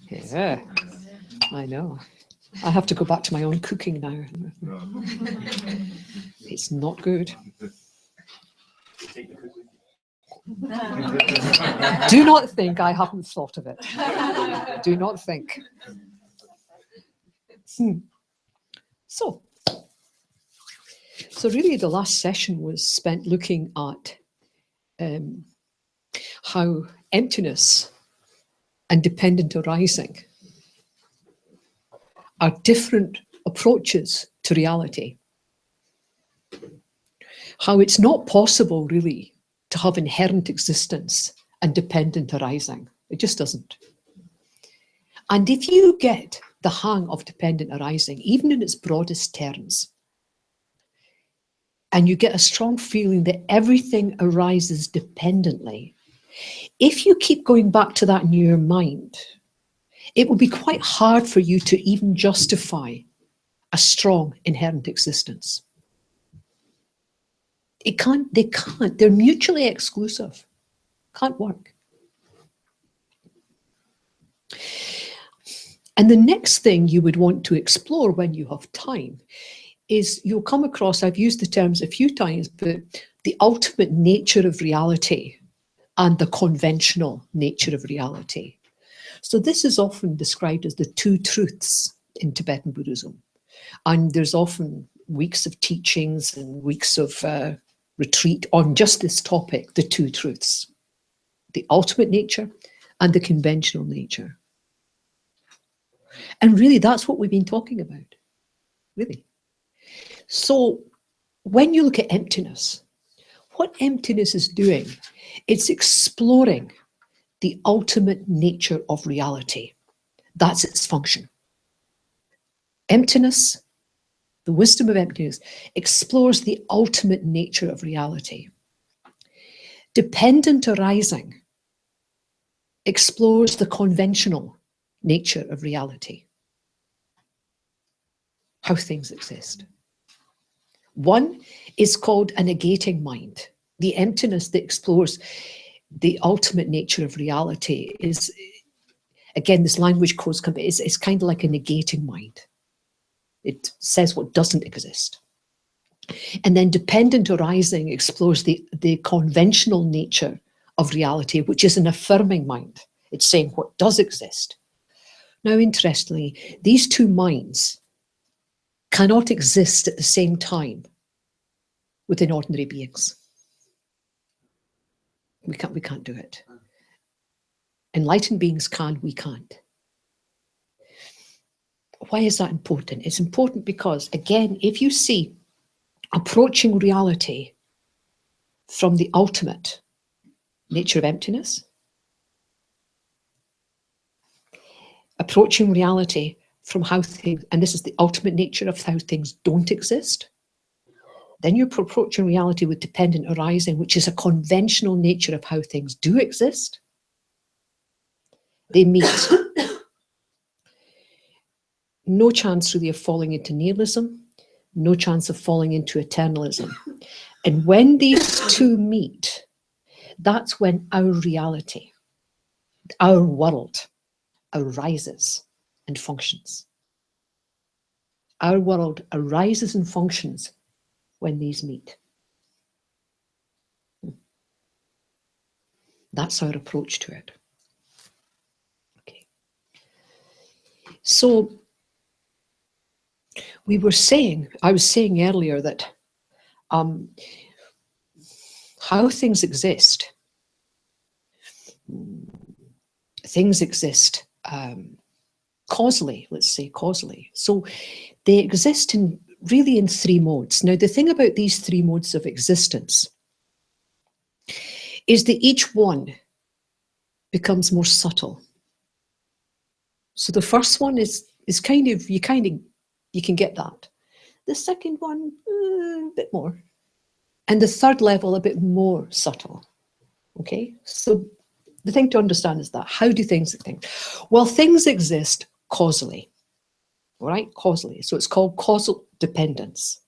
Yeah, I know. I have to go back to my own cooking now. It's not good. Do not think I haven't thought of it. Do not think. So really the last session was spent looking at how emptiness and dependent arising are different approaches to reality. How it's not possible really to have inherent existence and dependent arising. It just doesn't. And if you get the hang of dependent arising, even in its broadest terms, and you get a strong feeling that everything arises dependently, if you keep going back to that in your mind, it will be quite hard for you to even justify a strong inherent existence. They can't, they're mutually exclusive. Can't work. And the next thing you would want to explore when you have time is you'll come across, I've used the terms a few times, but the ultimate nature of reality and the conventional nature of reality. So this is often described as the two truths in Tibetan Buddhism. And there's often weeks of teachings and weeks of retreat on just this topic, the two truths, the ultimate nature and the conventional nature. And really that's what we've been talking about, really. So when you look at emptiness, what emptiness is doing, it's exploring the ultimate nature of reality. That's its function. Emptiness, the wisdom of emptiness, explores the ultimate nature of reality. Dependent arising explores the conventional nature of reality, how things exist. One is called a negating mind. The emptiness that explores the ultimate nature of reality is, again, this language codes, it's kind of like a negating mind. It says what doesn't exist. And then dependent arising explores the conventional nature of reality, which is an affirming mind. It's saying what does exist. Now, interestingly, these two minds cannot exist at the same time within ordinary beings. We can't do it. Enlightened beings can, we can't. Why is that important? It's important because, again, if you see approaching reality from the ultimate nature of emptiness, approaching reality from how things, and this is the ultimate nature of how things don't exist, then you're approaching reality with dependent arising, which is a conventional nature of how things do exist. They meet. No chance really of falling into nihilism, no chance of falling into eternalism. And when these two meet, that's when our reality, our world, arises and functions. Our world arises and functions when these meet. That's our approach to it. Okay. So I was saying earlier that how things exist causally, let's say causally. So they exist really in three modes. Now, the thing about these three modes of existence is that each one becomes more subtle. So the first one is kind of, you can get that. The second one, a bit more. And the third level, a bit more subtle. Okay, so the thing to understand is that, how do things think? Well, things exist causally, all right, causally. So it's called causal dependence.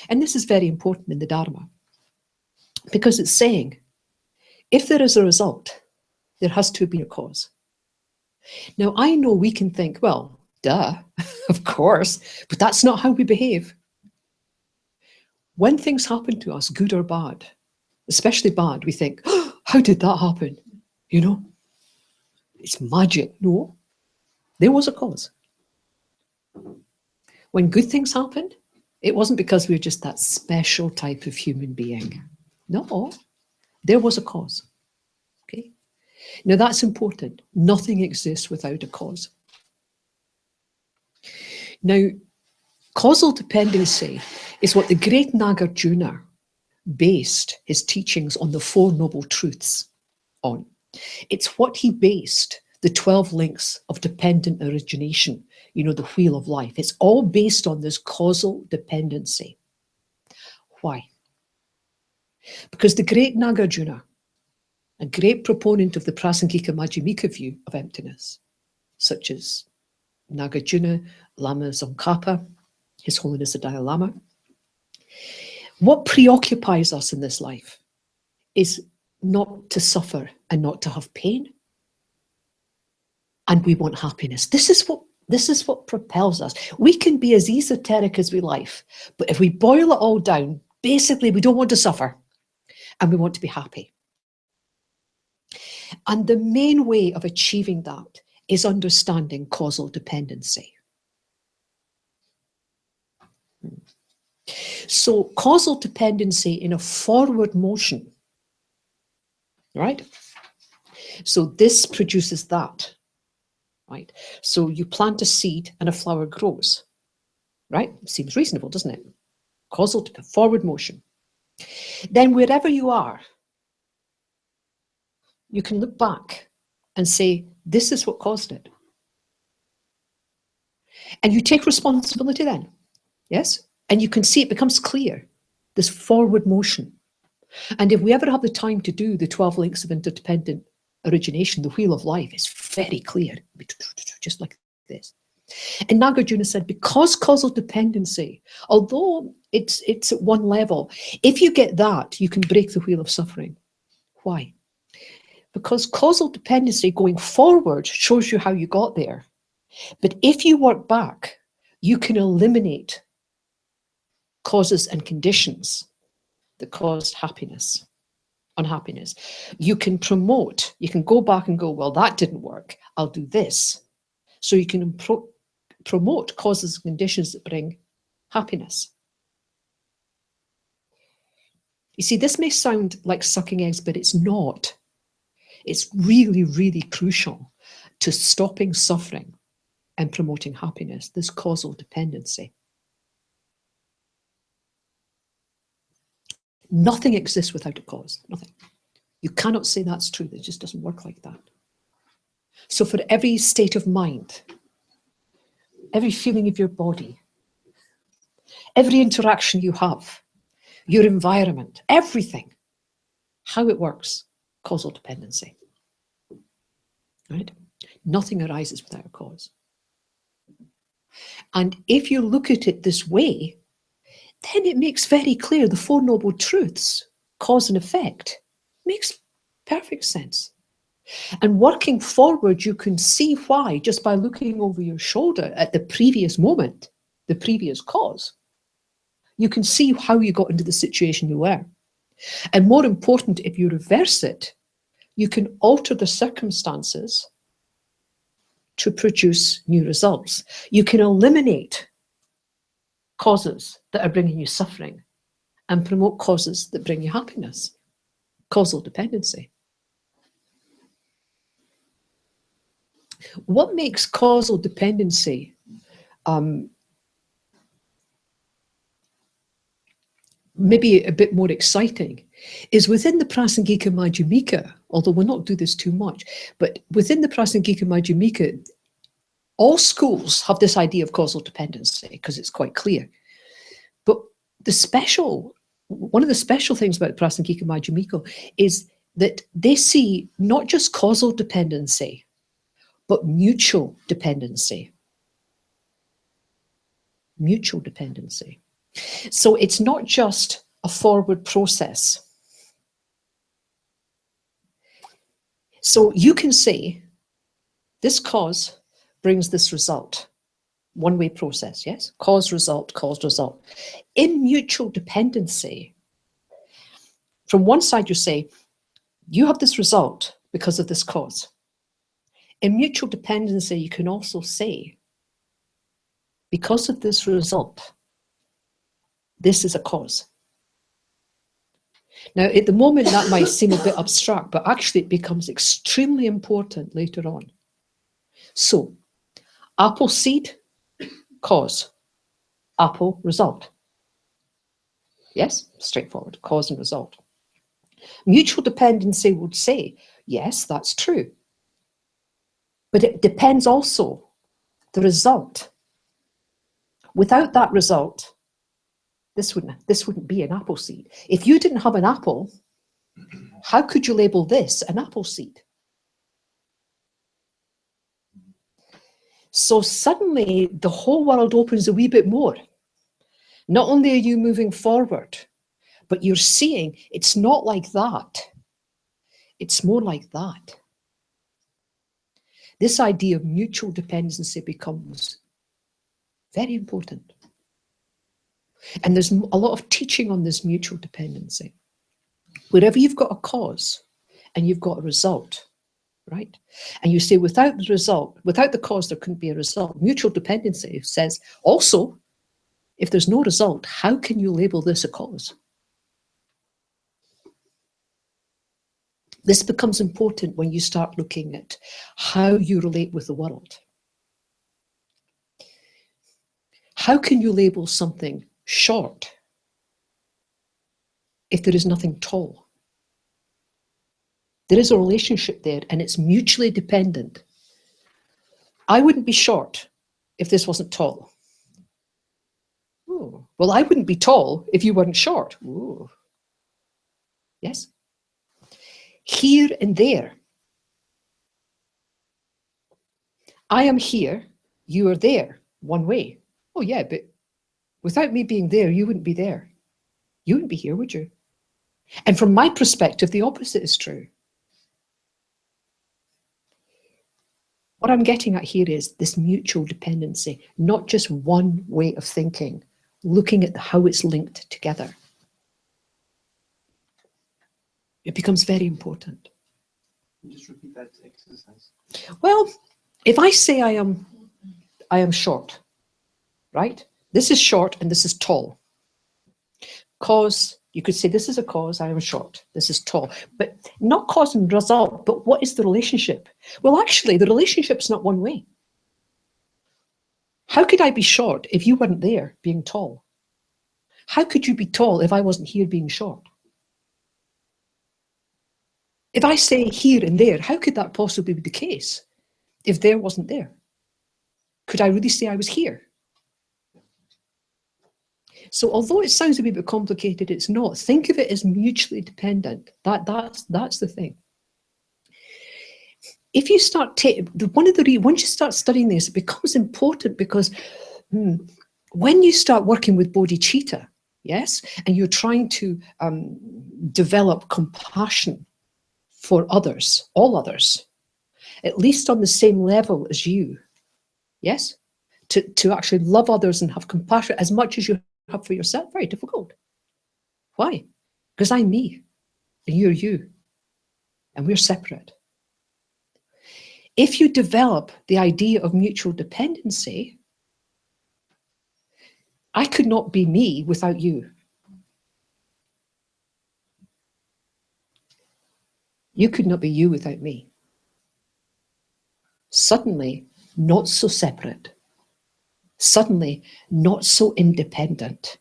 And this is very important in the Dharma, because it's saying, if there is a result, there has to be a cause. Now, I know we can think, well, duh, of course, but that's not how we behave. When things happen to us, good or bad, especially bad, we think, oh, how did that happen? You know, it's magic. No, there was a cause. When good things happened, it wasn't because we were just that special type of human being. No, there was a cause. Okay. Now that's important. Nothing exists without a cause. Now, causal dependency is what the great Nagarjuna based his teachings on the Four Noble Truths on. It's what he based the 12 links of dependent origination, you know, the wheel of life. It's all based on this causal dependency. Why? Because the great Nagarjuna, a great proponent of the Prasangika Madhyamika view of emptiness, such as Nagarjuna, Lama Tsongkhapa, His Holiness the Dalai Lama, what preoccupies us in this life is not to suffer and not to have pain. And we want happiness. This is what propels us. We can be as esoteric as we like, but if we boil it all down, basically we don't want to suffer and we want to be happy. And the main way of achieving that is understanding causal dependency. So causal dependency in a forward motion, right? So this produces that, right? So you plant a seed and a flower grows, right? Seems reasonable, doesn't it? Causal forward motion. Then wherever you are, you can look back and say, this is what caused it. And you take responsibility then, yes? And you can see it becomes clear, this forward motion. And if we ever have the time to do the 12 links of interdependent origination, the wheel of life is very clear, just like this. And Nagarjuna said, because causal dependency, although it's at one level, if you get that, you can break the wheel of suffering. Why? Because causal dependency going forward shows you how you got there. But if you work back, you can eliminate causes and conditions that caused happiness, unhappiness. You can promote, you can go back and go, well, that didn't work, I'll do this. So you can promote causes and conditions that bring happiness. You see, this may sound like sucking eggs, but it's not. It's really, really crucial to stopping suffering and promoting happiness, this causal dependency. Nothing exists without a cause, nothing. You cannot say that's true, it just doesn't work like that. So for every state of mind, every feeling of your body, every interaction you have, your environment, everything, how it works, causal dependency, right? Nothing arises without a cause. And if you look at it this way, then it makes very clear the Four Noble Truths, cause and effect, makes perfect sense. And working forward, you can see why just by looking over your shoulder at the previous moment, the previous cause. You can see how you got into the situation you were. And more important, if you reverse it, you can alter the circumstances to produce new results. You can eliminate causes that are bringing you suffering and promote causes that bring you happiness. Causal dependency. What makes causal dependency maybe a bit more exciting is within the Prasangika Madhyamika, although we'll not do this too much, but within the Prasangika Madhyamika, all schools have this idea of causal dependency because it's quite clear. But one of the special things about Prasangika Madhyamika is that they see not just causal dependency, but mutual dependency. Mutual dependency. So it's not just a forward process. So you can say This cause brings this result. One-way process, yes? Cause, result, cause, result. In mutual dependency, from one side you say, you have this result because of this cause. In mutual dependency, you can also say, because of this result, this is a cause. Now, at the moment, that might seem a bit abstract, but actually it becomes extremely important later on. So, apple seed, cause. Apple, result. Yes, straightforward, cause and result. Mutual dependency would say, yes, that's true. But it depends also the result. Without that result, this wouldn't be an apple seed. If you didn't have an apple, how could you label this an apple seed? So suddenly the whole world opens a wee bit more. Not only are you moving forward, but you're seeing it's not like that. It's more like that. This idea of mutual dependency becomes very important. And there's a lot of teaching on this mutual dependency. Wherever you've got a cause and you've got a result, right? And you say without the result, without the cause, there couldn't be a result. Mutual dependency says also, if there's no result, how can you label this a cause? This becomes important when you start looking at how you relate with the world. How can you label something short if there is nothing tall? There is a relationship there and it's mutually dependent. I wouldn't be short if this wasn't tall. Oh, well, I wouldn't be tall if you weren't short. Ooh. Yes? Here and there. I am here, you are there, one way. Oh yeah, but without me being there, you wouldn't be there. You wouldn't be here, would you? And from my perspective, the opposite is true. What I'm getting at here is this mutual dependency, not just one way of thinking, looking at how it's linked together. It becomes very important. Just repeat that exercise. Well, if I say I am short, right? This is short and this is tall. Cause, you could say this is a cause, I am short, this is tall, but not cause and result, but what is the relationship? Well, actually, the relationship's not one way. How could I be short if you weren't there being tall? How could you be tall if I wasn't here being short? If I say here and there, how could that possibly be the case if there wasn't there? Could I really say I was here? So although it sounds a wee bit complicated, it's not. Think of it as mutually dependent. That's the thing. If you start once you start studying this, it becomes important because when you start working with bodhicitta, yes, and you're trying to develop compassion for others, all others, at least on the same level as you, yes, to actually love others and have compassion as much as you have for yourself, very difficult. Why? Because I'm me and you're you and we're separate. If you develop the idea of mutual dependency, I could not be me without you. You could not be you without me. Suddenly, not so separate. Suddenly, not so independent.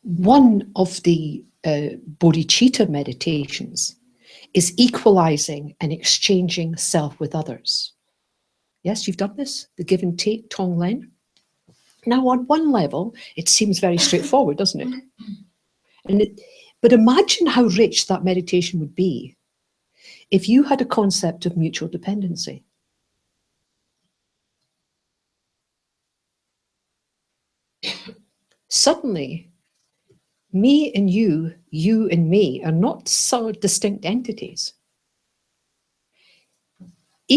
One of the bodhicitta meditations is equalizing and exchanging self with others. Yes, you've done this, the give and take, Tonglen. Now, on one level, it seems very straightforward, doesn't it? But imagine how rich that meditation would be if you had a concept of mutual dependency. Suddenly, me and you and me are not so distinct entities.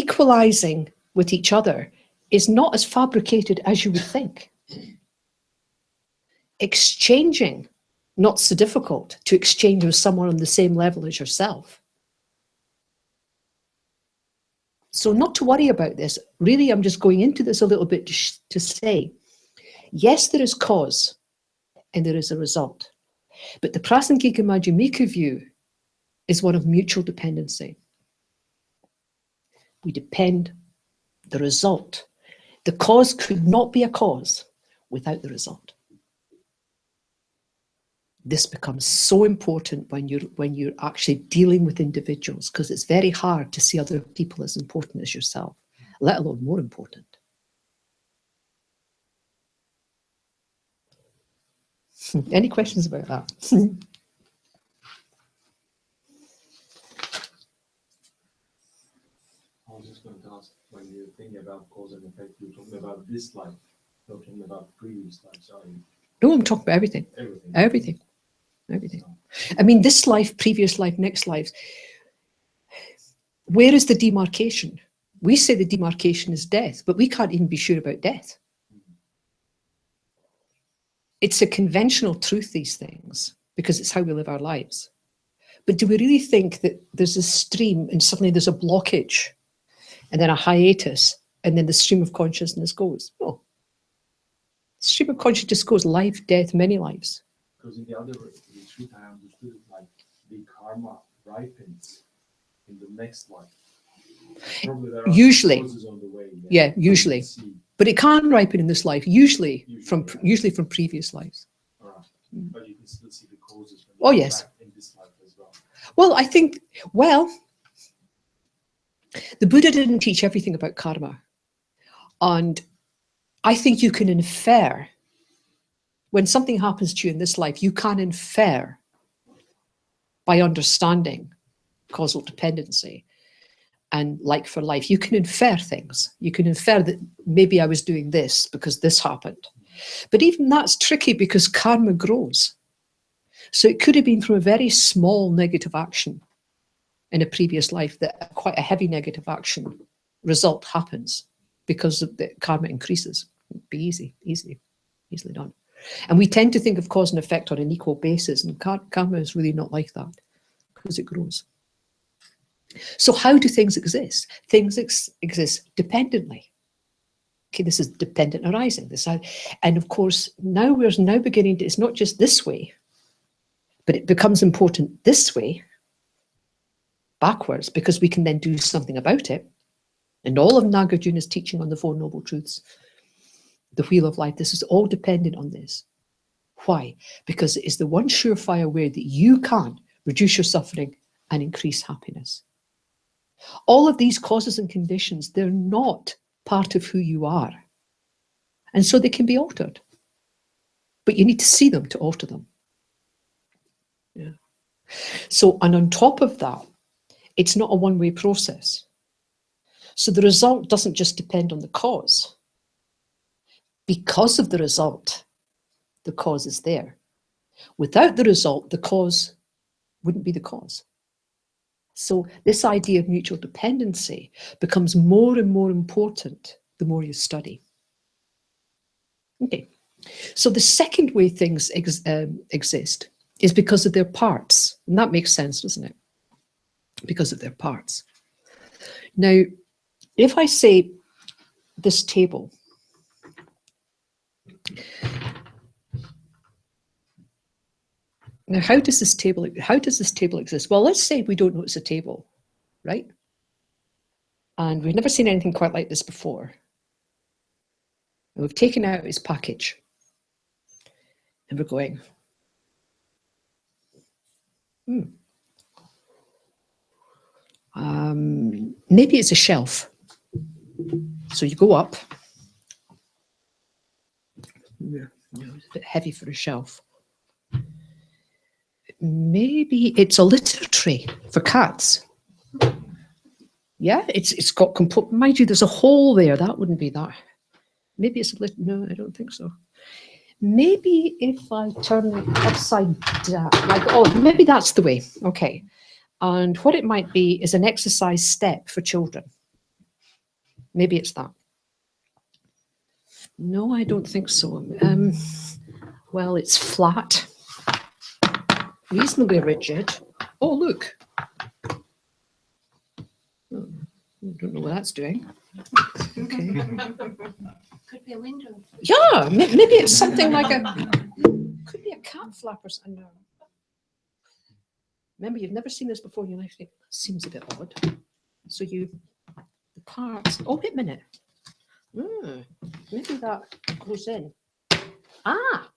equalizing with each other is not as fabricated as you would think. Exchanging, not so difficult to exchange with someone on the same level as yourself. So not to worry about this. Really, I'm just going into this a little bit to say, yes, there is cause and there is a result. But the Prasangika Madhyamika view is one of mutual dependency. We depend the result. The cause could not be a cause without the result. This becomes so important when you're actually dealing with individuals, because it's very hard to see other people as important as yourself, let alone more important. Any questions about that? I was just going to ask, when you're thinking about cause and effect, you're talking about this life, not talking about previous lives, are you? No, I'm talking about everything. Everything. Everything. I mean, this life, previous life, next life. Where is the demarcation? We say the demarcation is death, but we can't even be sure about death. It's a conventional truth, these things, because it's how we live our lives. But do we really think that there's a stream and suddenly there's a blockage and then a hiatus and then the stream of consciousness goes? No. The stream of consciousness goes life, death, many lives. Because in the other retreat, I understood it like the karma ripens in the next life. Probably there are usually causes on the way. Yeah, usually. But it can ripen in this life, usually from previous lives. All right. But you can still see the causes when Oh, yes. In this life as well. Well, I think, the Buddha didn't teach everything about karma. And I think you can infer, when something happens to you in this life, you can infer by understanding causal dependency and like for life. You can infer things. You can infer that maybe I was doing this because this happened. But even that's tricky because karma grows. So it could have been from a very small negative action in a previous life that quite a heavy negative action result happens because of the karma increases. It'd be easily done. And we tend to think of cause and effect on an equal basis, and karma is really not like that because it grows. So how do things exist? Things exist dependently. Okay, this is dependent arising. And of course, we're now beginning to, it's not just this way, but it becomes important this way, backwards, because we can then do something about it. And all of Nagarjuna's teaching on the Four Noble Truths, the Wheel of Life, this is all dependent on this. Why? Because it is the one surefire way that you can reduce your suffering and increase happiness. All of these causes and conditions, they're not part of who you are. And so they can be altered. But you need to see them to alter them. Yeah. So, and on top of that, it's not a one-way process. So the result doesn't just depend on the cause. Because of the result, the cause is there. Without the result, the cause wouldn't be the cause. So this idea of mutual dependency becomes more and more important the more you study. Okay, so the second way things exist is because of their parts. And that makes sense, doesn't it? Because of their parts. Now, if I say this table, now how does this table exist? Well, let's say we don't know it's a table, right? And we've never seen anything quite like this before. And we've taken out its package. And we're going, maybe it's a shelf. So you go up. Yeah, it's a bit heavy for a shelf. Maybe it's a litter tray for cats. Yeah, it's got mind you, there's a hole there. That wouldn't be that. Maybe it's a litter. No, I don't think so. Maybe if I turn it upside down, maybe that's the way. Okay. And what it might be is an exercise step for children. Maybe it's that. No, I don't think so. Well, it's flat, reasonably rigid. Oh, look. Oh, I don't know what that's doing. Okay. Could be a window. Yeah, maybe it's something like could be a cat flap or something. No. Remember, you've never seen this before in your life. It seems a bit odd. So the parts, oh, wait a minute. Maybe that goes in. Ah,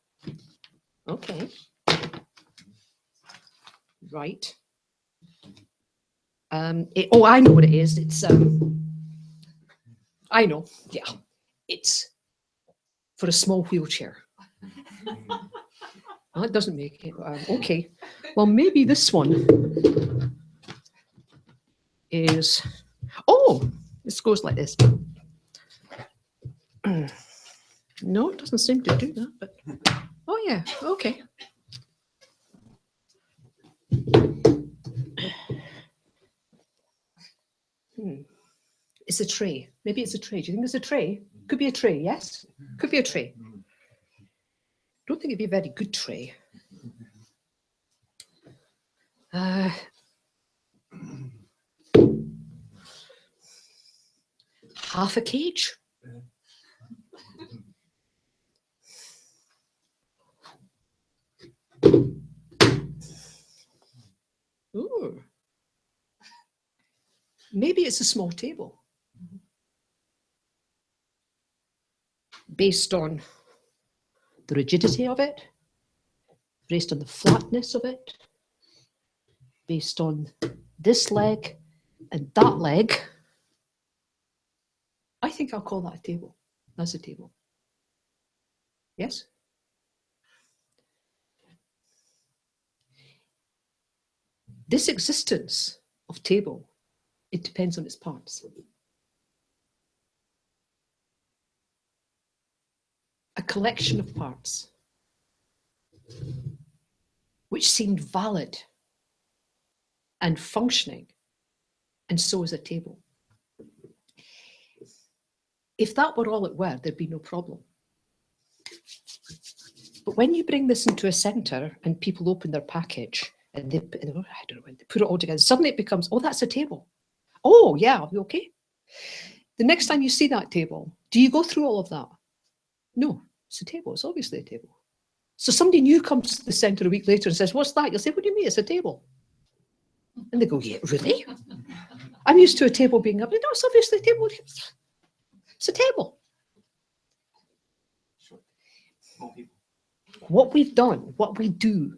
okay. Right. Oh, I know what it is. It's, I know, yeah. It's for a small wheelchair. Well, it doesn't make it. Okay. Well, maybe this one is, oh, this goes like this. No, it doesn't seem to do that, but, oh yeah, okay. It's a tray. Maybe it's a tray. Do you think it's a tray? Could be a tray, yes? Could be a tray. Don't think it'd be a very good tray. Half a cage? Ooh. Maybe it's a small table. Based on the rigidity of it, based on the flatness of it, based on this leg and that leg, I think I'll call that a table. That's a table. Yes? This existence of table, it depends on its parts. A collection of parts which seemed valid and functioning, and so is a table. If that were all it were, there'd be no problem. But when you bring this into a centre and people open their package and I don't know when they put it all together, suddenly it becomes, oh, that's a table. Oh, yeah, okay. The next time you see that table, do you go through all of that? No, it's a table. It's obviously a table. So somebody new comes to the centre a week later and says, what's that? You'll say, what do you mean? It's a table. And they go, yeah, really? I'm used to a table being up. No, it's obviously a table. It's a table. What we've done, what we do,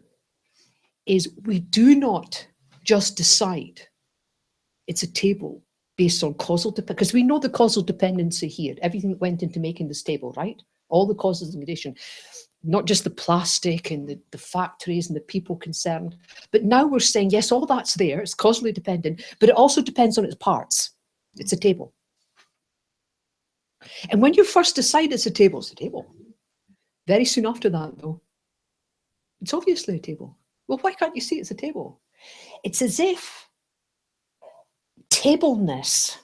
is we do not just decide it's a table based on causal dependence, because we know the causal dependency here, everything that went into making this table, right? All the causes and condition, not just the plastic and the factories and the people concerned, but now we're saying, yes, all that's there, it's causally dependent, but it also depends on its parts. It's a table. And when you first decide it's a table, it's a table. Very soon after that, though, it's obviously a table. Well, why can't you see it's a table? It's as if tableness,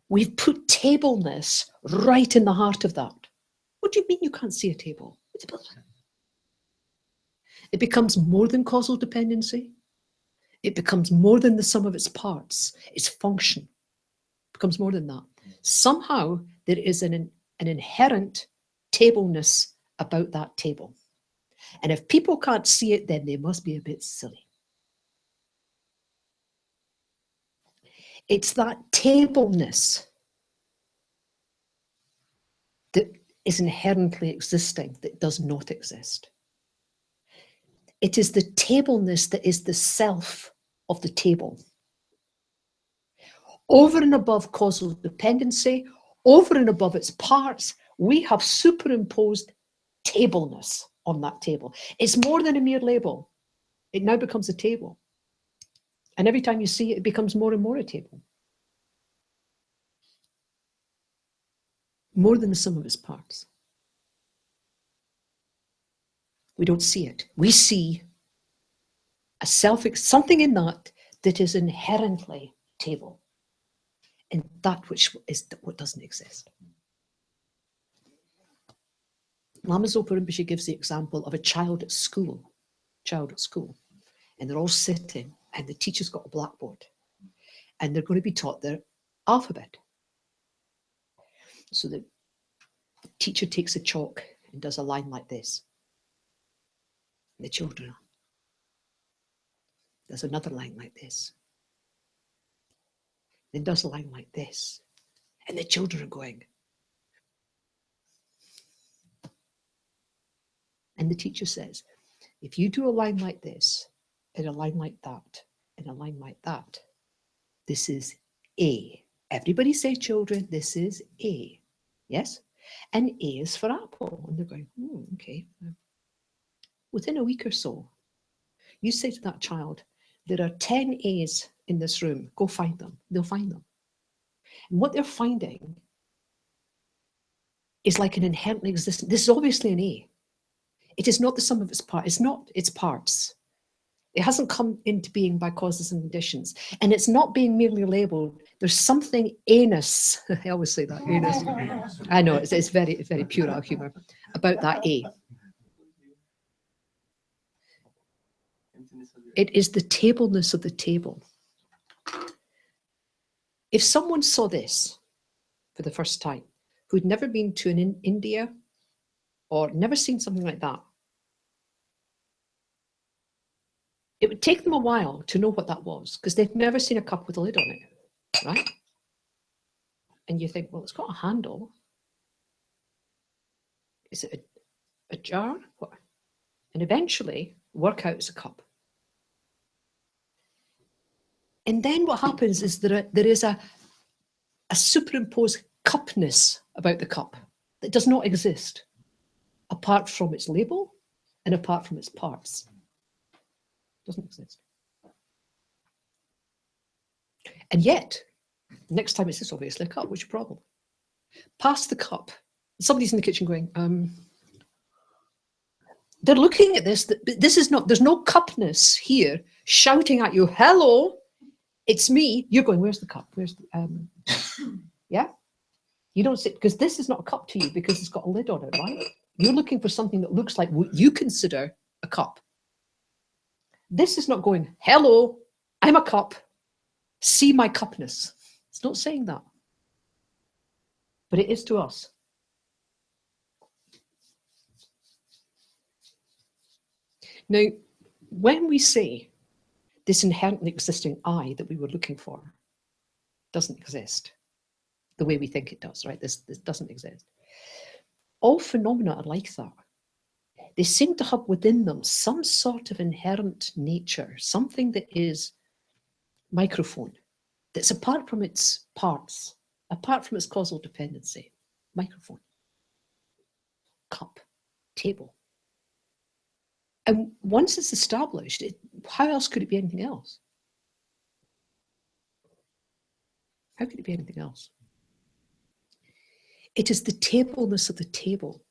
we've put tableness right in the heart of that. What do you mean you can't see a table? It becomes more than causal dependency. It becomes more than the sum of its parts. Its function becomes more than that. Somehow there is an inherent tableness about that table. And if people can't see it, then they must be a bit silly. It's that tableness that is inherently existing that does not exist. It is the tableness that is the self of the table. Over and above causal dependency, over and above its parts, we have superimposed tableness on that table. It's more than a mere label. It now becomes a table. And every time you see it, it becomes more and more a table. More than the sum of its parts. We don't see it. We see a something in that is inherently table. in that which is what doesn't exist. Lama Zopa Rinpoche gives the example of a child at school, and they're all sitting, and the teacher's got a blackboard, and they're going to be taught their alphabet. So the teacher takes a chalk and does a line like this. The children, there's another line like this. Then does a line like this. And the children are going. And the teacher says, if you do a line like this, and a line like that, and a line like that, this is A. Everybody say, children, this is A. Yes? And A is for apple. And they're going, okay. Within a week or so, you say to that child, there are 10 A's in this room. Go find them. They'll find them. And what they're finding is like an inherently existent. This is obviously an A. It is not the sum of its parts. It's not its parts. It hasn't come into being by causes and conditions. And it's not being merely labeled. There's something anus. I always say that, anus. I know, it's very, very puerile humor about that A. It is the tableness of the table. If someone saw this for the first time, who'd never been to an India or never seen something like that, it would take them a while to know what that was, because they've never seen a cup with a lid on it, right? And you think, well, it's got a handle. Is it a jar? What? And eventually work out it's a cup. And then what happens is there is a superimposed cupness about the cup that does not exist apart from its label and apart from its parts. Doesn't exist. And yet, next time it's obviously a cup. What's your problem? Pass the cup. Somebody's in the kitchen going, they're looking at this. This is not, there's no cupness here shouting at you, hello, it's me. You're going, where's the cup? Where's the, yeah? You don't sit, because this is not a cup to you because it's got a lid on it, right? You're looking for something that looks like what you consider a cup. This is not going, hello, I'm a cup, see my cupness. It's not saying that. But it is to us. Now, when we say this inherently existing I that we were looking for doesn't exist the way we think it does, right? This doesn't exist. All phenomena are like that. They seem to have within them some sort of inherent nature, something that is microphone, that's apart from its parts, apart from its causal dependency. Microphone, cup, table. And once it's established, how else could it be anything else? How could it be anything else? It is the tableness of the table,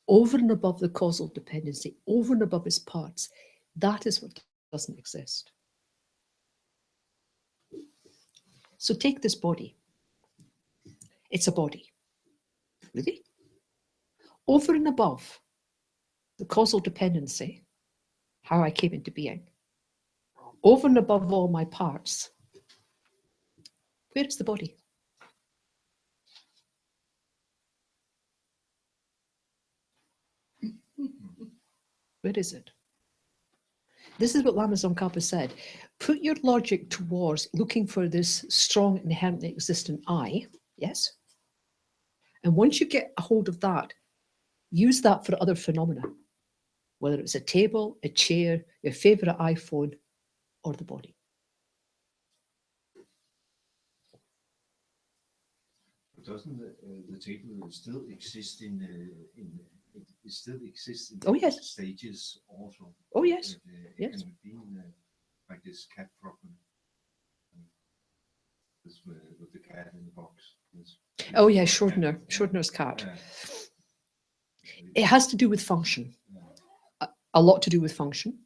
over and above the causal dependency, over and above its parts. That is what doesn't exist. So take this body. It's a body. Really? Over and above the causal dependency, how I came into being, over and above all my parts, where is the body? Where is it? This is what Lama Tsongkhapa said. Put your logic towards looking for this strong, inherently existent I, yes? And once you get a hold of that, use that for other phenomena, whether it's a table, a chair, your favorite iPhone, or the body. Doesn't the table still exist it still exists in Oh, yes. stages also? Oh, yes. It Yes. can be like this cat problem. This with the cat in the box. Oh, yeah, Schrödinger's cat. It has to do with function. A lot to do with function.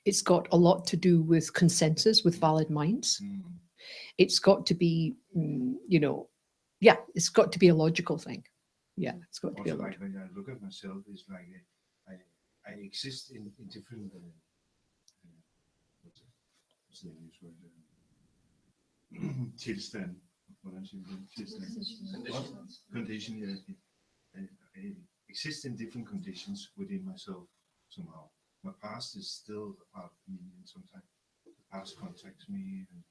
It's got a lot to do with consensus, with valid minds. It's got to be you know, yeah, it's got to be a logical thing. Yeah, it's got to be a Also, like logical. when I look at myself, it's like I exist in different what's the English word? Tilstand. Hvordan siger man det? Tilstand. Condition. Yeah. I exist in different conditions within myself somehow. My past is still a part of me, and sometimes the past contacts me, and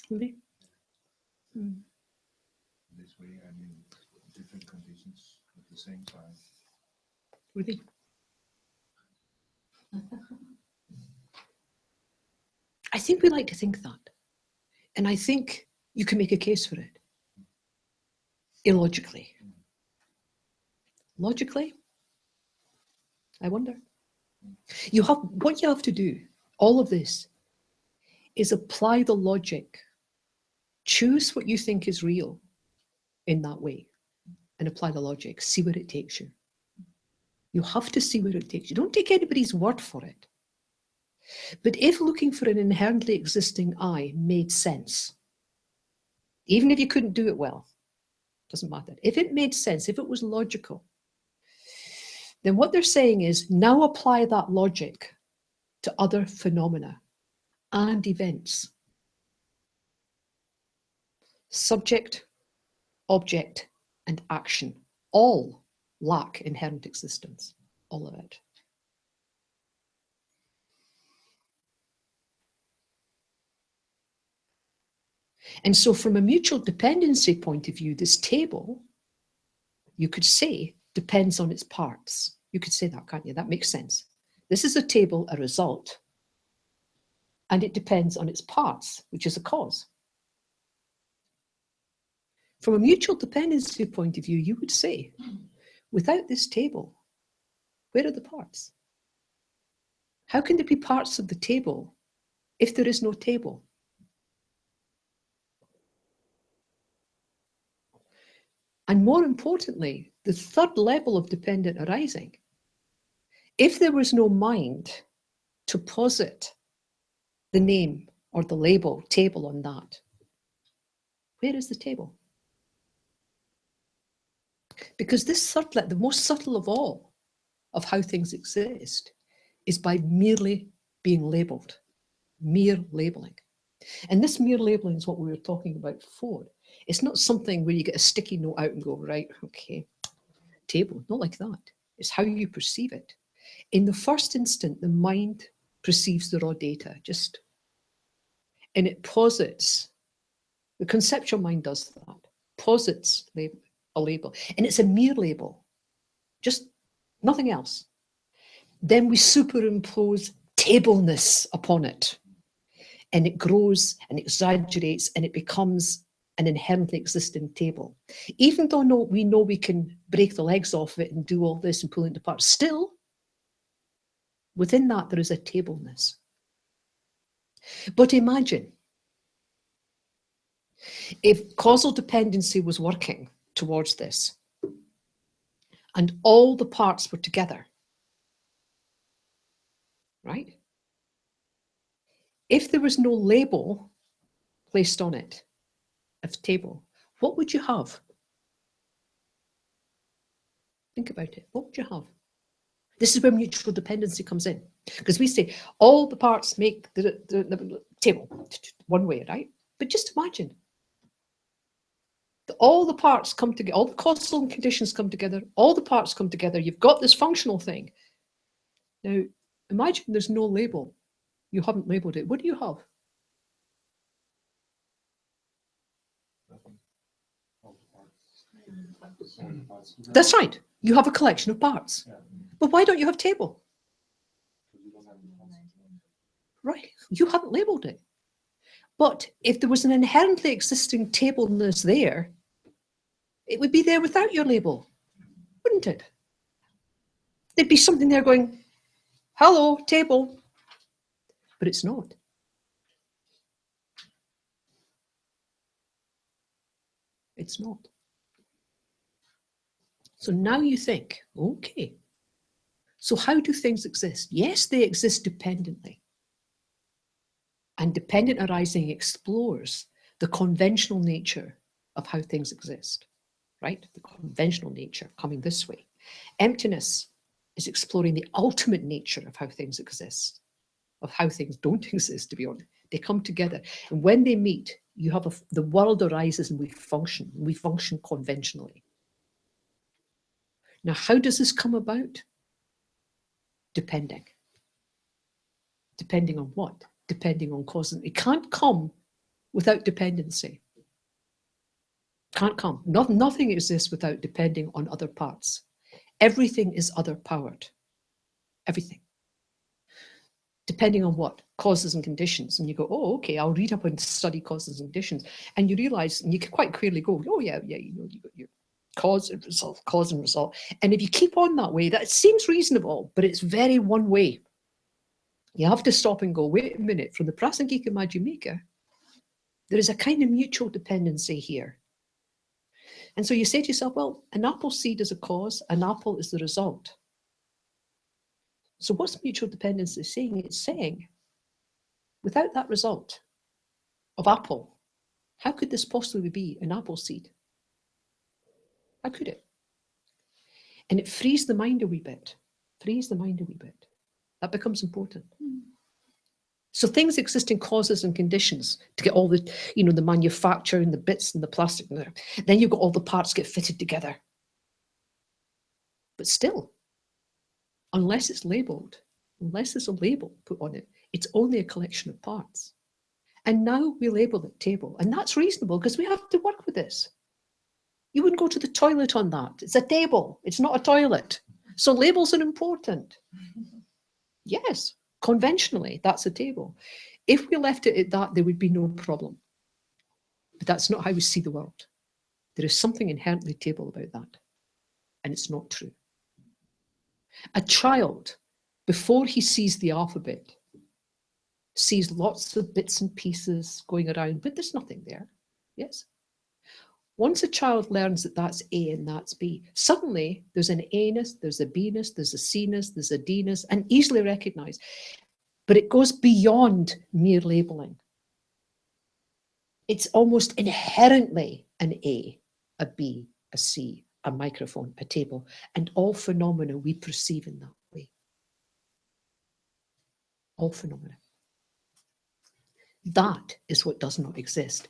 Really? Mm. this way I'm in different conditions at the same time. Really? I think we like to think that. And I think you can make a case for it. Illogically. Logically? I wonder. What you have to do, all of this, is apply the logic. Choose what you think is real in that way and apply the logic. See where it takes you. You have to see where it takes you. Don't take anybody's word for it. But if looking for an inherently existing I made sense, even if you couldn't do it well, doesn't matter. If it made sense, if it was logical, then what they're saying is now apply that logic to other phenomena and events. Subject, object, and action all lack inherent existence, all of it. And so from a mutual dependency point of view, this table, you could say, depends on its parts. You could say that, can't you? That makes sense. This is a table, a result, and it depends on its parts, which is a cause. From a mutual dependency point of view, you would say, without this table, where are the parts? How can there be parts of the table if there is no table? And more importantly, the third level of dependent arising, if there was no mind to posit the name or the label table on that, where is the table? Because this third level, the most subtle of all of how things exist, is by merely being labeled, mere labeling. And this mere labeling is what we were talking about before. It's not something where you get a sticky note out and go, right, okay, table, not like that. It's how you perceive it. In the first instant, the mind perceives the raw data, and it posits, the conceptual mind does that, posits a label, and it's a mere label, just nothing else. Then we superimpose tableness upon it, and it grows and exaggerates, and it becomes an inherently existing table. Even though we know we can break the legs off it and do all this and pull it apart, still, within that there is a tableness. But imagine if causal dependency was working towards this, and all the parts were together, right? If there was no label placed on it of table, what would you have? Think about it. What would you have? This is where mutual dependency comes in, because we say all the parts make the table one way, right? But just imagine that all the parts come together, all the causal conditions come together, all the parts come together. You've got this functional thing. Now, imagine there's no label. You haven't labeled it. What do you have? That's right. You have a collection of parts. Yeah. But why don't you have table? You don't have any concept. Right. You haven't labeled it. But if there was an inherently existing tableness there, it would be there without your label, wouldn't it? There'd be something there going, hello, table. But it's not. It's not. So now you think, okay, so how do things exist? Yes, they exist dependently. And dependent arising explores the conventional nature of how things exist, right? The conventional nature coming this way. Emptiness is exploring the ultimate nature of how things exist, of how things don't exist, to be honest. They come together. And when they meet, you have the world arises and we function. We function conventionally. Now, how does this come about? Depending. Depending on what? Depending on cause. It can't come without dependency. Can't come. Nothing exists without depending on other parts. Everything is other powered. Everything. Depending on what? Causes and conditions. And you go, oh, okay, I'll read up and study causes and conditions. And you realize, and you can quite clearly go, oh yeah, you know, you got your cause and result. And if you keep on that way, that seems reasonable, but it's very one way. You have to stop and go, wait a minute, from the Prasangika Madhyamika, there is a kind of mutual dependency here. And so you say to yourself, well, an apple seed is a cause, an apple is the result. So what's mutual dependency saying? It's saying, without that result of apple, how could this possibly be an apple seed? How could it? And it frees the mind a wee bit. Frees the mind a wee bit. That becomes important. So things exist in causes and conditions to get all the, you know, the manufacture and the bits and the plastic. Then you've got all the parts get fitted together. But still, unless it's labelled, unless there's a label put on it, it's only a collection of parts. And now we label it table. And that's reasonable because we have to work with this. You wouldn't go to the toilet on that. It's a table. It's not a toilet. So labels are important. Yes, conventionally, that's a table. If we left it at that, there would be no problem. But that's not how we see the world. There is something inherently table about that. And it's not true. A child, before he sees the alphabet, sees lots of bits and pieces going around, but there's nothing there. Yes? Once a child learns that that's A and that's B, suddenly there's an A-ness, there's a B-ness, there's a C-ness, there's a D-ness, and easily recognized. But it goes beyond mere labeling. It's almost inherently an A, a B, a C, a microphone, a table, and all phenomena we perceive in that way. All phenomena. That is what does not exist.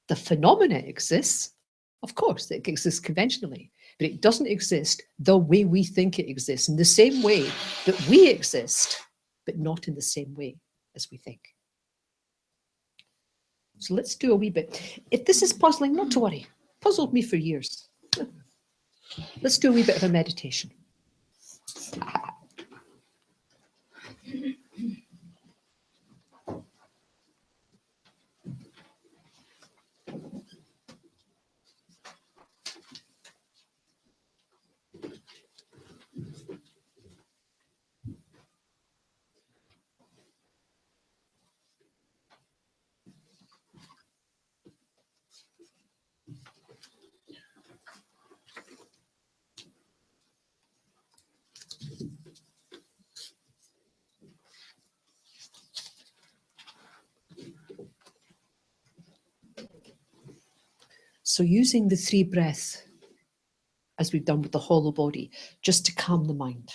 The phenomena exists, of course, it exists conventionally, but it doesn't exist the way we think it exists, in the same way that we exist, but not in the same way as we think. So let's do a wee bit. If this is puzzling, not to worry. Puzzled me for years. Let's do a wee bit of a meditation. So using the 3 breaths, as we've done with the hollow body, just to calm the mind.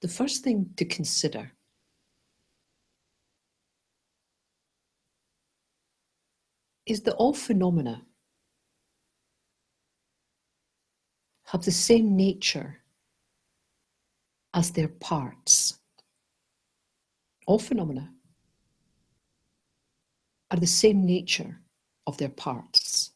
The first thing to consider is that all phenomena have the same nature as their parts. All phenomena are the same nature of their parts.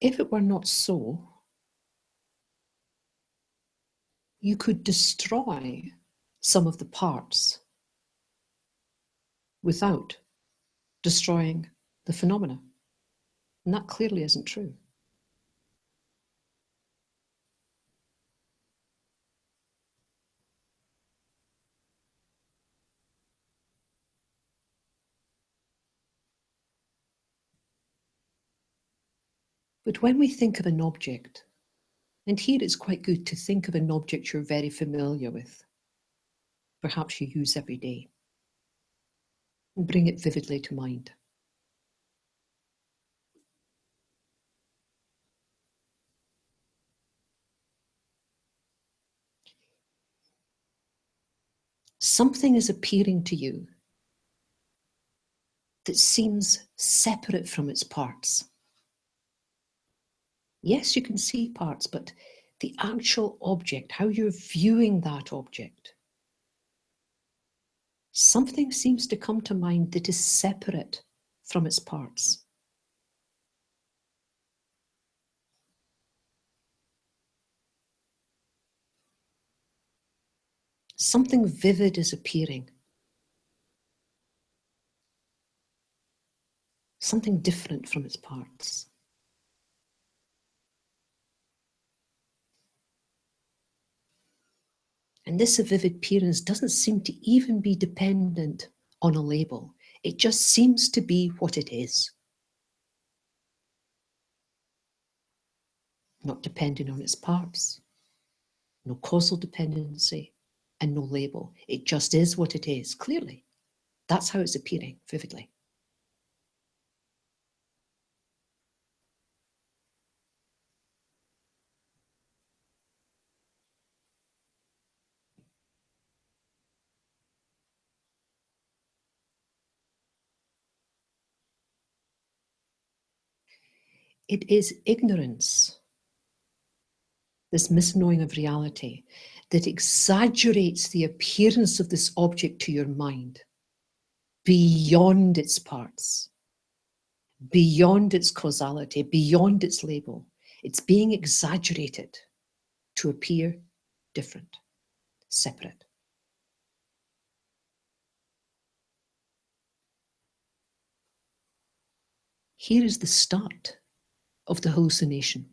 If it were not so, you could destroy some of the parts without destroying the phenomena. And that clearly isn't true. But when we think of an object, and here it's quite good to think of an object you're very familiar with, perhaps you use every day, and bring it vividly to mind. Something is appearing to you that seems separate from its parts. Yes, you can see parts, but the actual object, how you're viewing that object, something seems to come to mind that is separate from its parts. Something vivid is appearing. Something different from its parts. And this vivid appearance doesn't seem to even be dependent on a label. It just seems to be what it is. Not depending on its parts. No causal dependency and no label. It just is what it is, clearly. That's how it's appearing vividly. It is ignorance, this misknowing of reality, that exaggerates the appearance of this object to your mind beyond its parts, beyond its causality, beyond its label. It's being exaggerated to appear different, separate. Here is the start of the hallucination.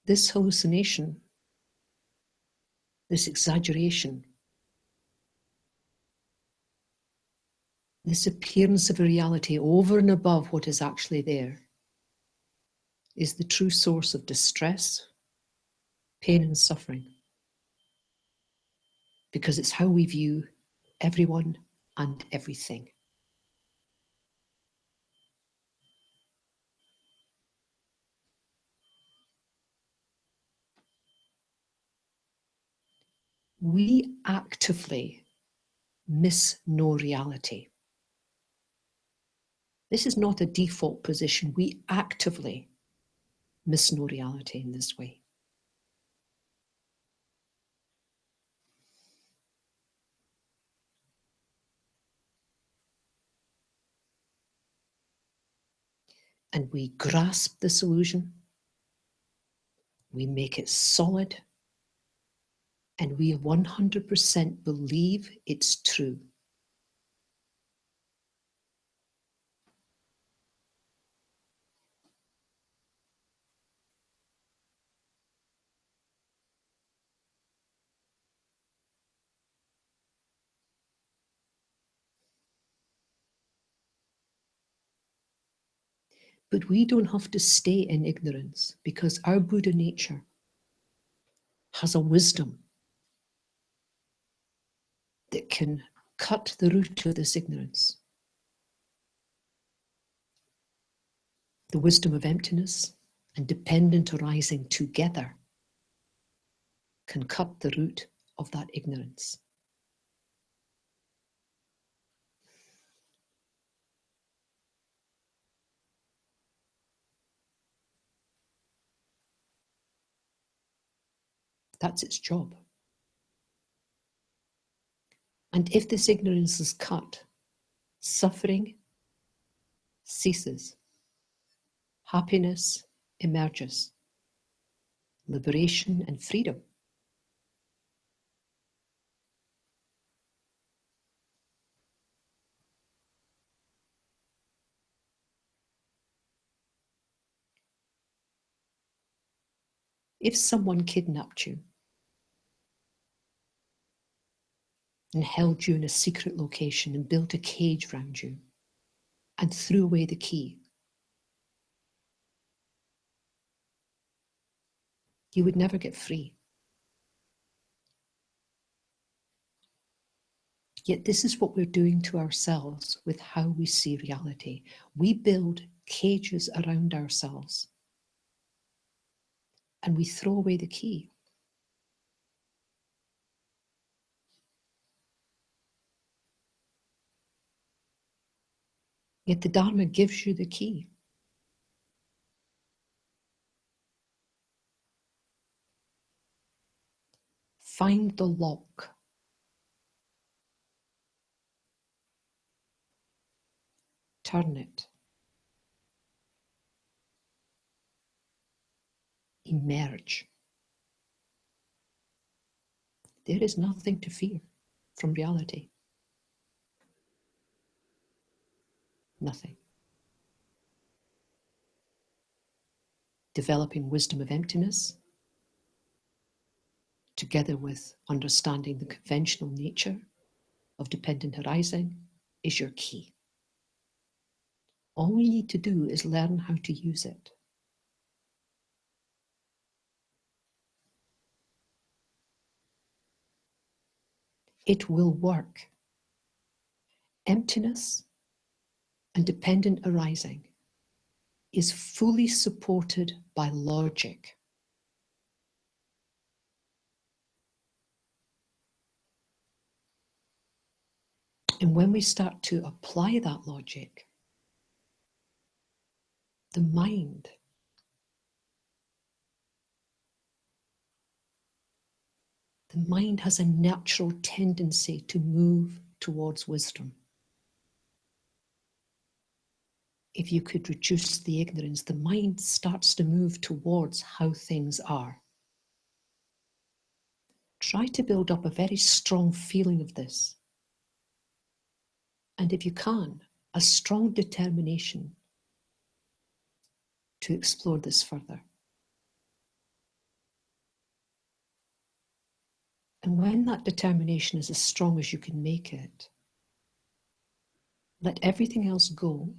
This hallucination, this exaggeration, this appearance of a reality over and above what is actually there, is the true source of distress, pain and suffering, because it's how we view everyone and everything. We actively misknow reality. This is not a default position. We actively misknow reality in this way. And we grasp this illusion, we make it solid, and we 100% believe it's true. But we don't have to stay in ignorance, because our Buddha nature has a wisdom that can cut the root of this ignorance. The wisdom of emptiness and dependent arising together can cut the root of that ignorance. That's its job. And if this ignorance is cut, suffering ceases, happiness emerges, liberation and freedom. If someone kidnapped you and held you in a secret location and built a cage round you and threw away the key, you would never get free. Yet this is what we're doing to ourselves with how we see reality. We build cages around ourselves and we throw away the key. Yet the Dharma gives you the key. Find the lock. Turn it. Emerge. There is nothing to fear from reality. Nothing. Developing wisdom of emptiness, together with understanding the conventional nature of dependent arising, is your key. All we need to do is learn how to use it. It will work. Emptiness and dependent arising is fully supported by logic. And when we start to apply that logic, the mind has a natural tendency to move towards wisdom. If you could reduce the ignorance, the mind starts to move towards how things are. Try to build up a very strong feeling of this. And if you can, a strong determination to explore this further. And when that determination is as strong as you can make it, let everything else go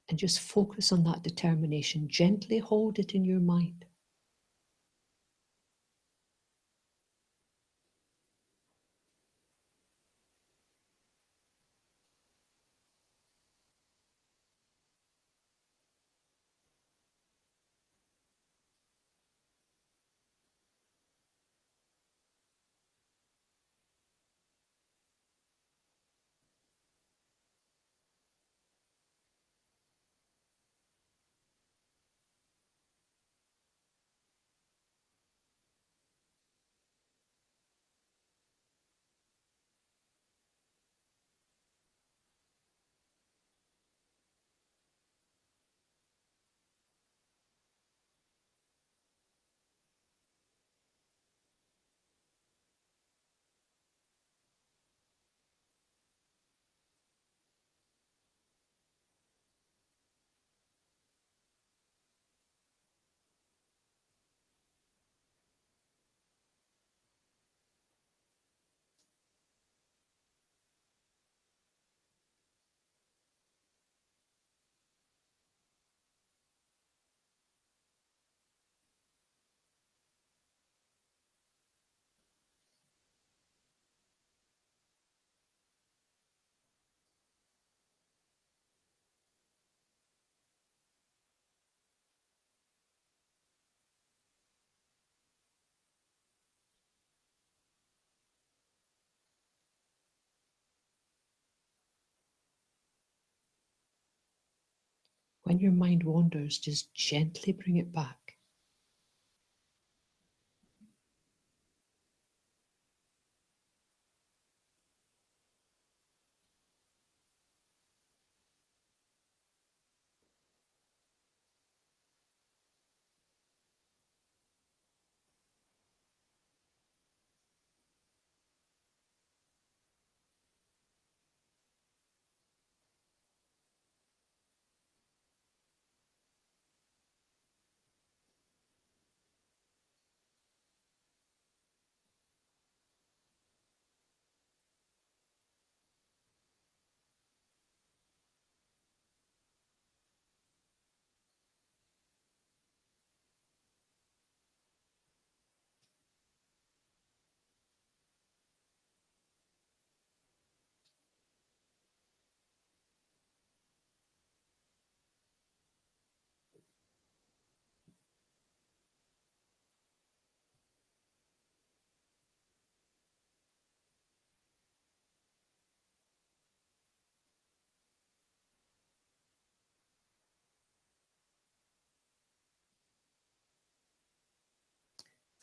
and just focus on that determination. Gently hold it in your mind. When your mind wanders, just gently bring it back.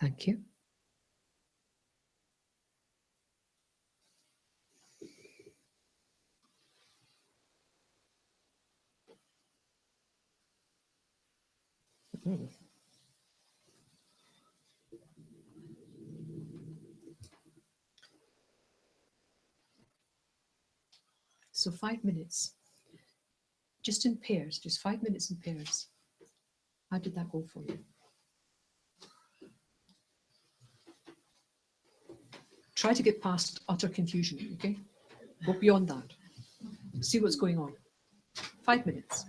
Thank you. So 5 minutes, just in pairs, just 5 minutes in pairs. How did that go for you? Try to get past utter confusion, okay? Go beyond that. See what's going on. 5 minutes.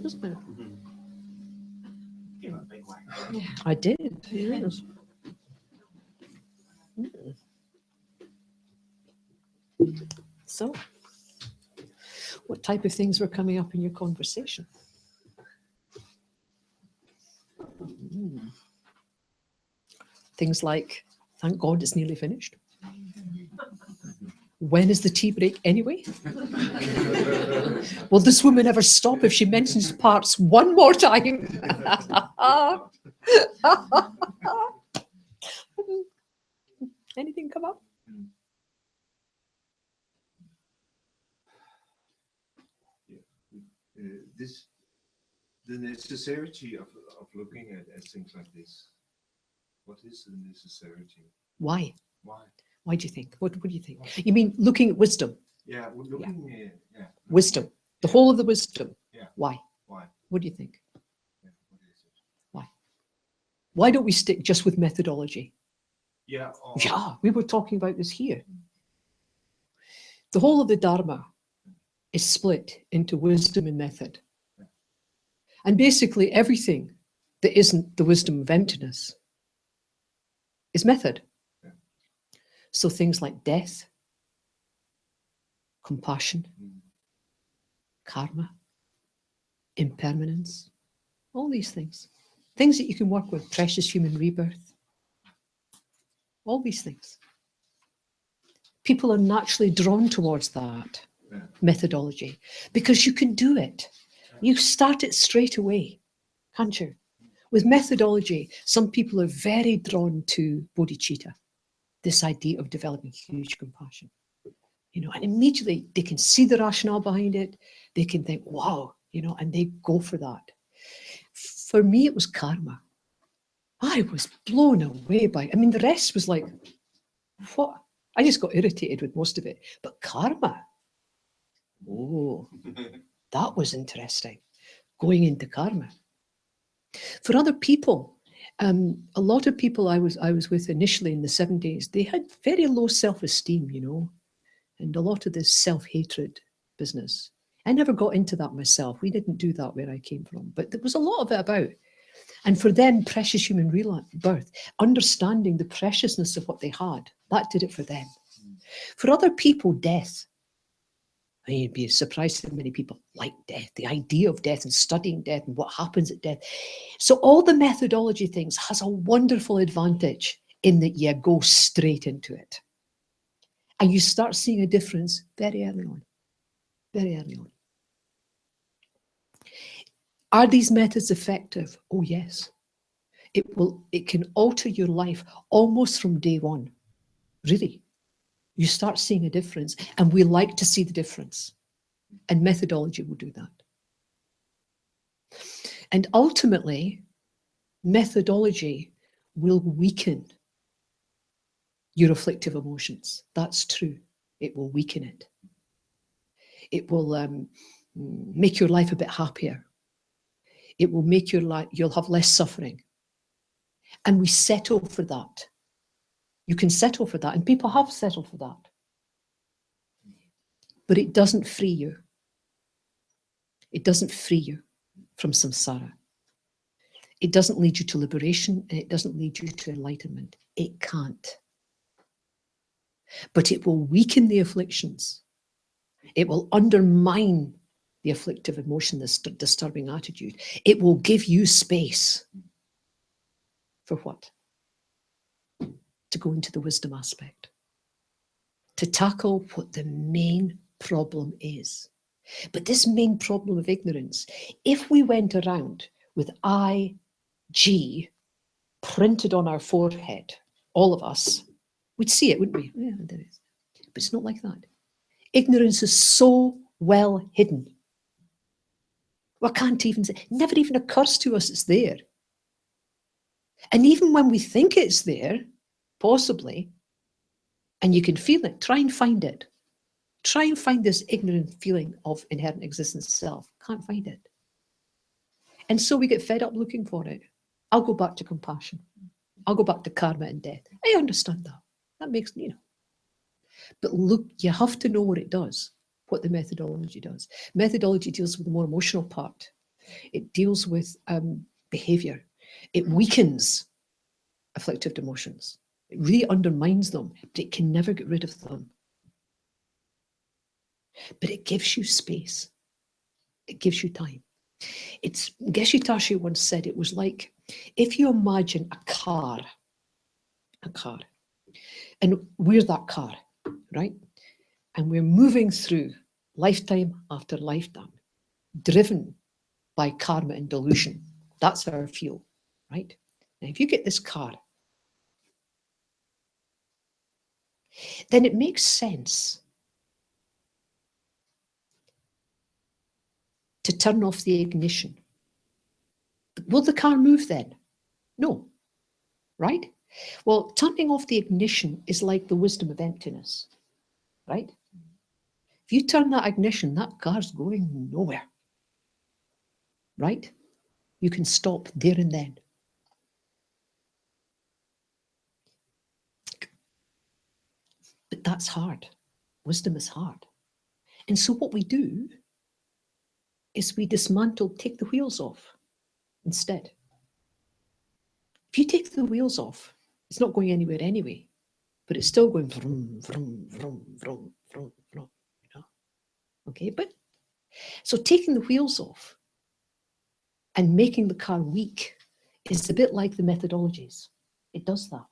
isn't it? Give a big whack. I did. Yes. So, what type of things were coming up in your conversation? Things like, thank God it's nearly finished. When is the tea break anyway? Will this woman ever stop if she mentions parts one more time? Anything come up? The necessity of looking at things like this. What is the necessity? Why? Why? Why do you think? What do you think? You mean looking at wisdom? Yeah, we're looking at Wisdom. The whole of the wisdom. Yeah. Why? Why? What do you think? Yeah, what is it? Why? Why don't we stick just with methodology? Yeah. Yeah, we were talking about this here. The whole of the Dharma is split into wisdom and method. And basically everything that isn't the wisdom of emptiness is method. Yeah. So things like death, compassion, karma, impermanence, all these things. Things that you can work with, precious human rebirth, all these things. People are naturally drawn towards that methodology because you can do it. You start it straight away, can't you? With methodology, some people are very drawn to bodhicitta, this idea of developing huge compassion. You know, and immediately they can see the rationale behind it. They can think, wow, you know, and they go for that. For me, it was karma. I was blown away by it. I mean, the rest was like, what? I just got irritated with most of it. But karma, oh, that was interesting. Going into karma. For other people, a lot of people I was with initially in the 70s, they had very low self-esteem, you know, and a lot of this self-hatred business. I never got into that myself. We didn't do that where I came from, but there was a lot of it about. And for them, precious human rebirth, understanding the preciousness of what they had, that did it for them. For other people, death. I mean, you'd be surprised how many people like death, the idea of death and studying death and what happens at death. So all the methodology things has a wonderful advantage in that you go straight into it. And you start seeing a difference very early on, very early on. Are these methods effective? Oh, yes. It can alter your life almost from day one, really. You start seeing a difference, and we like to see the difference. And methodology will do that. And ultimately, methodology will weaken your afflictive emotions. That's true. It will weaken it. It will make your life a bit happier. It will make your life, you'll have less suffering. And we settle for that. You can settle for that, and people have settled for that. But it doesn't free you. It doesn't free you from samsara. It doesn't lead you to liberation, and it doesn't lead you to enlightenment. It can't. But it will weaken the afflictions. It will undermine the afflictive emotion, this disturbing attitude. It will give you space. For what? To go into the wisdom aspect. To tackle what the main problem is. But this main problem of ignorance, if we went around with IG printed on our forehead, all of us, we'd see it, wouldn't we? Yeah, there is. But it's not like that. Ignorance is so well hidden. We can't even say, it never even occurs to us it's there. And even when we think it's there, possibly, and you can feel it, try and find it. Try and find this ignorant feeling of inherent existence itself. Can't find it. And so we get fed up looking for it. I'll go back to compassion. I'll go back to karma and death. I understand that. That makes, you know. But look, you have to know what it does, what the methodology does. Methodology deals with the more emotional part. It deals with behavior. It weakens afflictive emotions. It really undermines them, but it can never get rid of them. But it gives you space. It gives you time. It's, Geshe Tashi once said it was like if you imagine a car, and we're that car, right? And we're moving through lifetime after lifetime, driven by karma and delusion. That's our fuel, right? Now, if you get this car, then it makes sense to turn off the ignition. Will the car move then? No, right? Well, turning off the ignition is like the wisdom of emptiness, right? If you turn that ignition, that car's going nowhere, right? You can stop there and then. But that's hard. Wisdom is hard. And so what we do is we dismantle, take the wheels off instead. If you take the wheels off, it's not going anywhere anyway, but it's still going vroom, vroom, vroom, vroom, vroom, vroom, you know? Okay, but so taking the wheels off and making the car weak is a bit like the methodologies. It does that.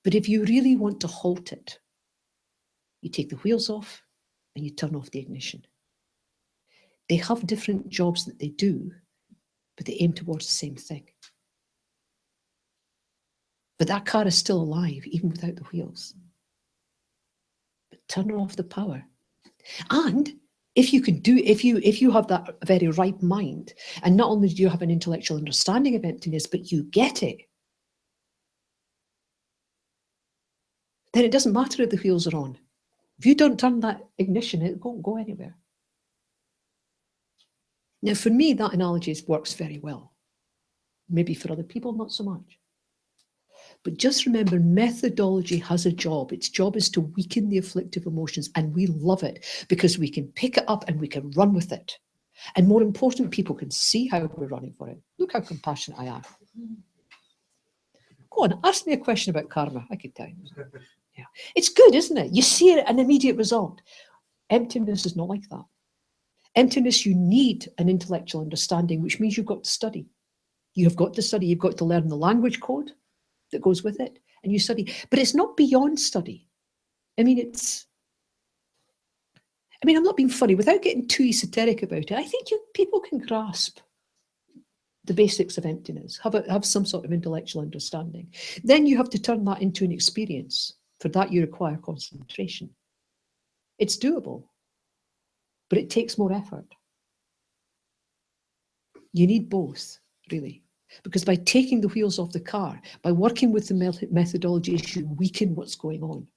But if you really want to halt it, you take the wheels off and you turn off the ignition. They have different jobs that they do, but they aim towards the same thing. But that car is still alive, even without the wheels. But turn off the power. And if you can do, if you have that very ripe mind, and not only do you have an intellectual understanding of emptiness, but you get it, then it doesn't matter if the wheels are on. If you don't turn that ignition, it won't go anywhere. Now, for me, that analogy works very well. Maybe for other people, not so much. But just remember, methodology has a job. Its job is to weaken the afflictive emotions, and we love it because we can pick it up and we can run with it. And more important, people can see how we're running for it. Look how compassionate I am. Go on, ask me a question about karma. I could tell you. Yeah, it's good, isn't it? You see an immediate result. Emptiness is not like that. Emptiness, you need an intellectual understanding, which means you've got to study. You have got to study. You've got to learn the language code that goes with it, and you study. But it's not beyond study. I mean, I'm not being funny. Without getting too esoteric about it, I think people can grasp the basics of emptiness, have some sort of intellectual understanding. Then you have to turn that into an experience. For that, you require concentration. It's doable, but it takes more effort. You need both, really. Because by taking the wheels off the car, by working with the methodologies, you weaken what's going on.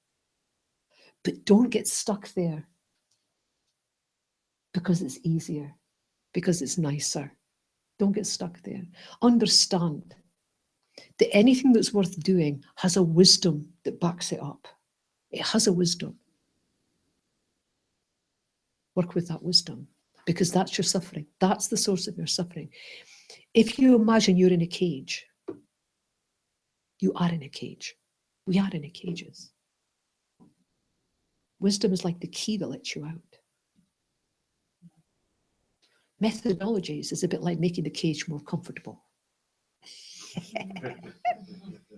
But don't get stuck there because it's easier, because it's nicer. Don't get stuck there. Understand that anything that's worth doing has a wisdom that backs it up. It has a wisdom. Work with that wisdom, because that's your suffering. That's the source of your suffering. If you imagine you're in a cage, you are in a cage. We are in a cages. Wisdom is like the key that lets you out. Methodologies is a bit like making the cage more comfortable.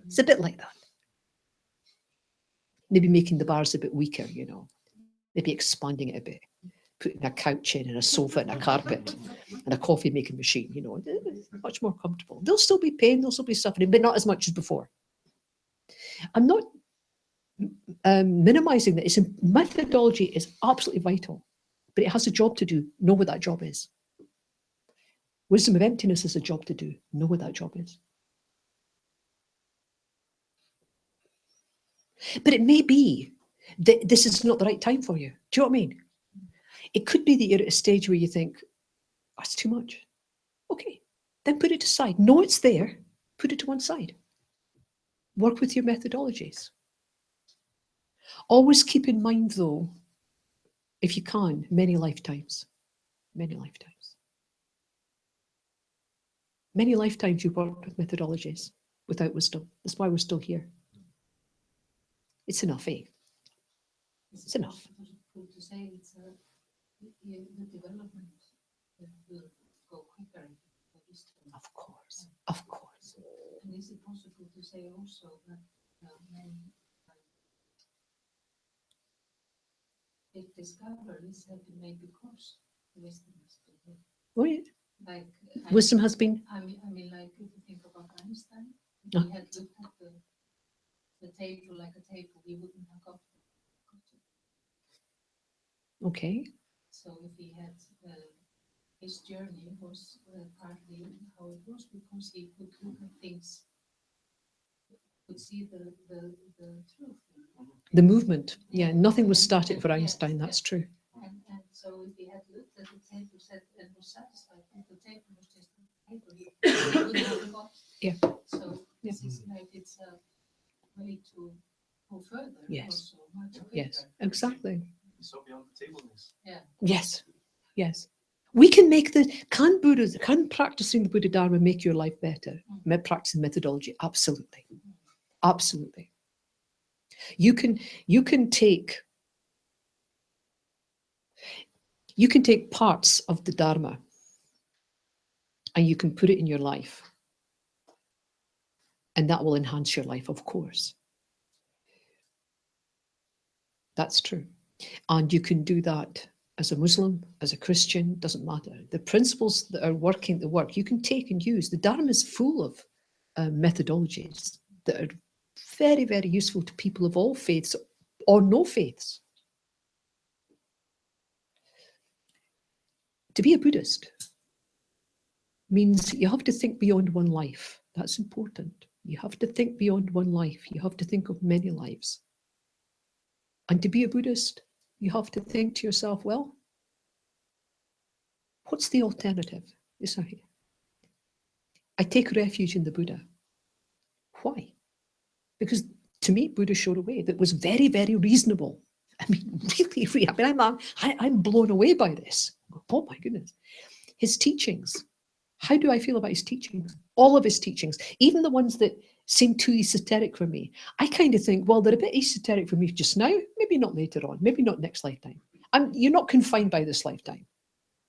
It's a bit like that. Maybe making the bars a bit weaker, you know. Maybe expanding it a bit. Putting a couch in and a sofa and a carpet and a coffee making machine, you know. It's much more comfortable. There'll still be pain, there'll still be suffering, but not as much as before. I'm not minimizing that. Methodology is absolutely vital, but it has a job to do. Know what that job is. Wisdom of emptiness is a job to do. Know what that job is. But it may be that this is not the right time for you. Do you know what I mean? It could be that you're at a stage where you think, that's too much. Okay, then put it aside. Know it's there. Put it to one side. Work with your methodologies. Always keep in mind, though, if you can, many lifetimes. Many lifetimes. Many lifetimes you've worked with methodologies without wisdom. That's why we're still here. It's enough, eh? It's enough. Possible to say it's the development will go quicker if the wisdom. Of course, of course. And is it possible to say also that many big discoveries have been made because the wisdom has been made? Oh yeah. Like Wisdom has been. I mean, like if you think about Einstein, if Oh. he had looked at the table like a table, he wouldn't have got it. Okay. So if he had his journey was partly how it was because he could look at things, could see the truth. The movement. Yeah, nothing was And- static for yes, Einstein. That's yes. true. And so if he had looked at the table set and was satisfied with the table was just a table, he wouldn't have got. Yeah. So Yeah. this is like it's a way to go further. Yes. Also, much quicker. Yes, exactly. So beyond the tableness. Yeah. Yes, yes. We can make can practicing the Buddha Dharma make your life better? Practicing methodology, absolutely. Absolutely. You can take parts of the Dharma and you can put it in your life. And that will enhance your life, of course. That's true. And you can do that as a Muslim, as a Christian, doesn't matter. The principles that are working the work, you can take and use. The Dharma is full of methodologies that are very, very useful to people of all faiths or no faiths. To be a Buddhist means you have to think beyond one life. That's important. You have to think beyond one life. You have to think of many lives. And to be a Buddhist, you have to think to yourself, well, what's the alternative? I take refuge in the Buddha. Why? Because to me, Buddha showed a way that was very, very reasonable. I mean, really, I'm blown away by this. Oh my goodness. His teachings. How do I feel about his teachings? All of his teachings, even the ones that seem too esoteric for me. I kind of think, well, they're a bit esoteric for me just now, maybe not later on, maybe not next lifetime. You're not confined by this lifetime.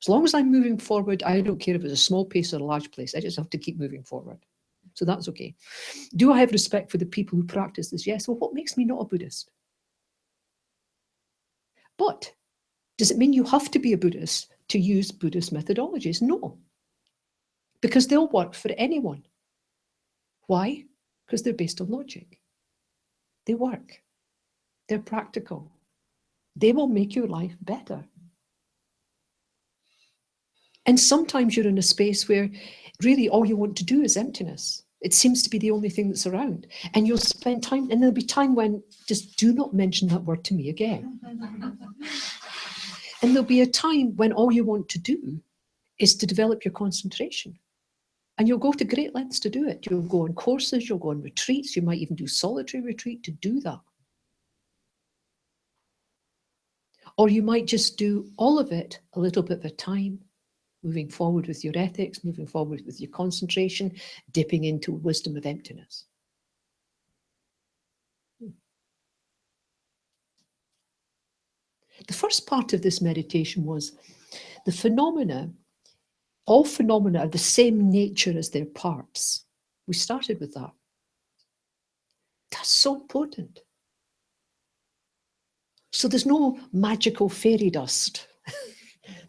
As long as I'm moving forward, I don't care if it's a small pace or a large place. I just have to keep moving forward. So that's okay. Do I have respect for the people who practice this? Yes. Well, what makes me not a Buddhist? But does it mean you have to be a Buddhist to use Buddhist methodologies? No. Because they'll work for anyone. Why? Because they're based on logic. They work. They're practical. They will make your life better. And sometimes you're in a space where really all you want to do is emptiness. It seems to be the only thing that's around. And you'll spend time, and there'll be time when just do not mention that word to me again. And there'll be a time when all you want to do is to develop your concentration. And you'll go to great lengths to do it. You'll go on courses, you'll go on retreats, you might even do solitary retreat to do that. Or you might just do all of it a little bit at a time, moving forward with your ethics, moving forward with your concentration, dipping into wisdom of emptiness. The first part of this meditation was the phenomena. All phenomena are the same nature as their parts. We started with that. That's so important. So there's no magical fairy dust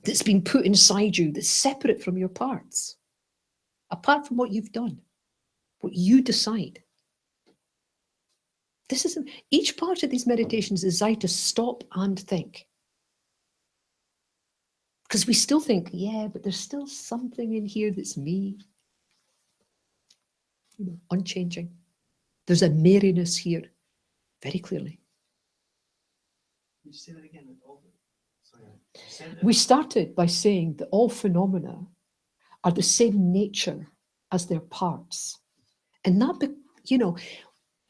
that's been put inside you that's separate from your parts, apart from what you've done, what you decide. Each part of these meditations is designed to stop and think. Because we still think, yeah, but there's still something in here that's me. Unchanging. There's a Maryness here, very clearly. Can you say that again? We started by saying that all phenomena are the same nature as their parts. And that,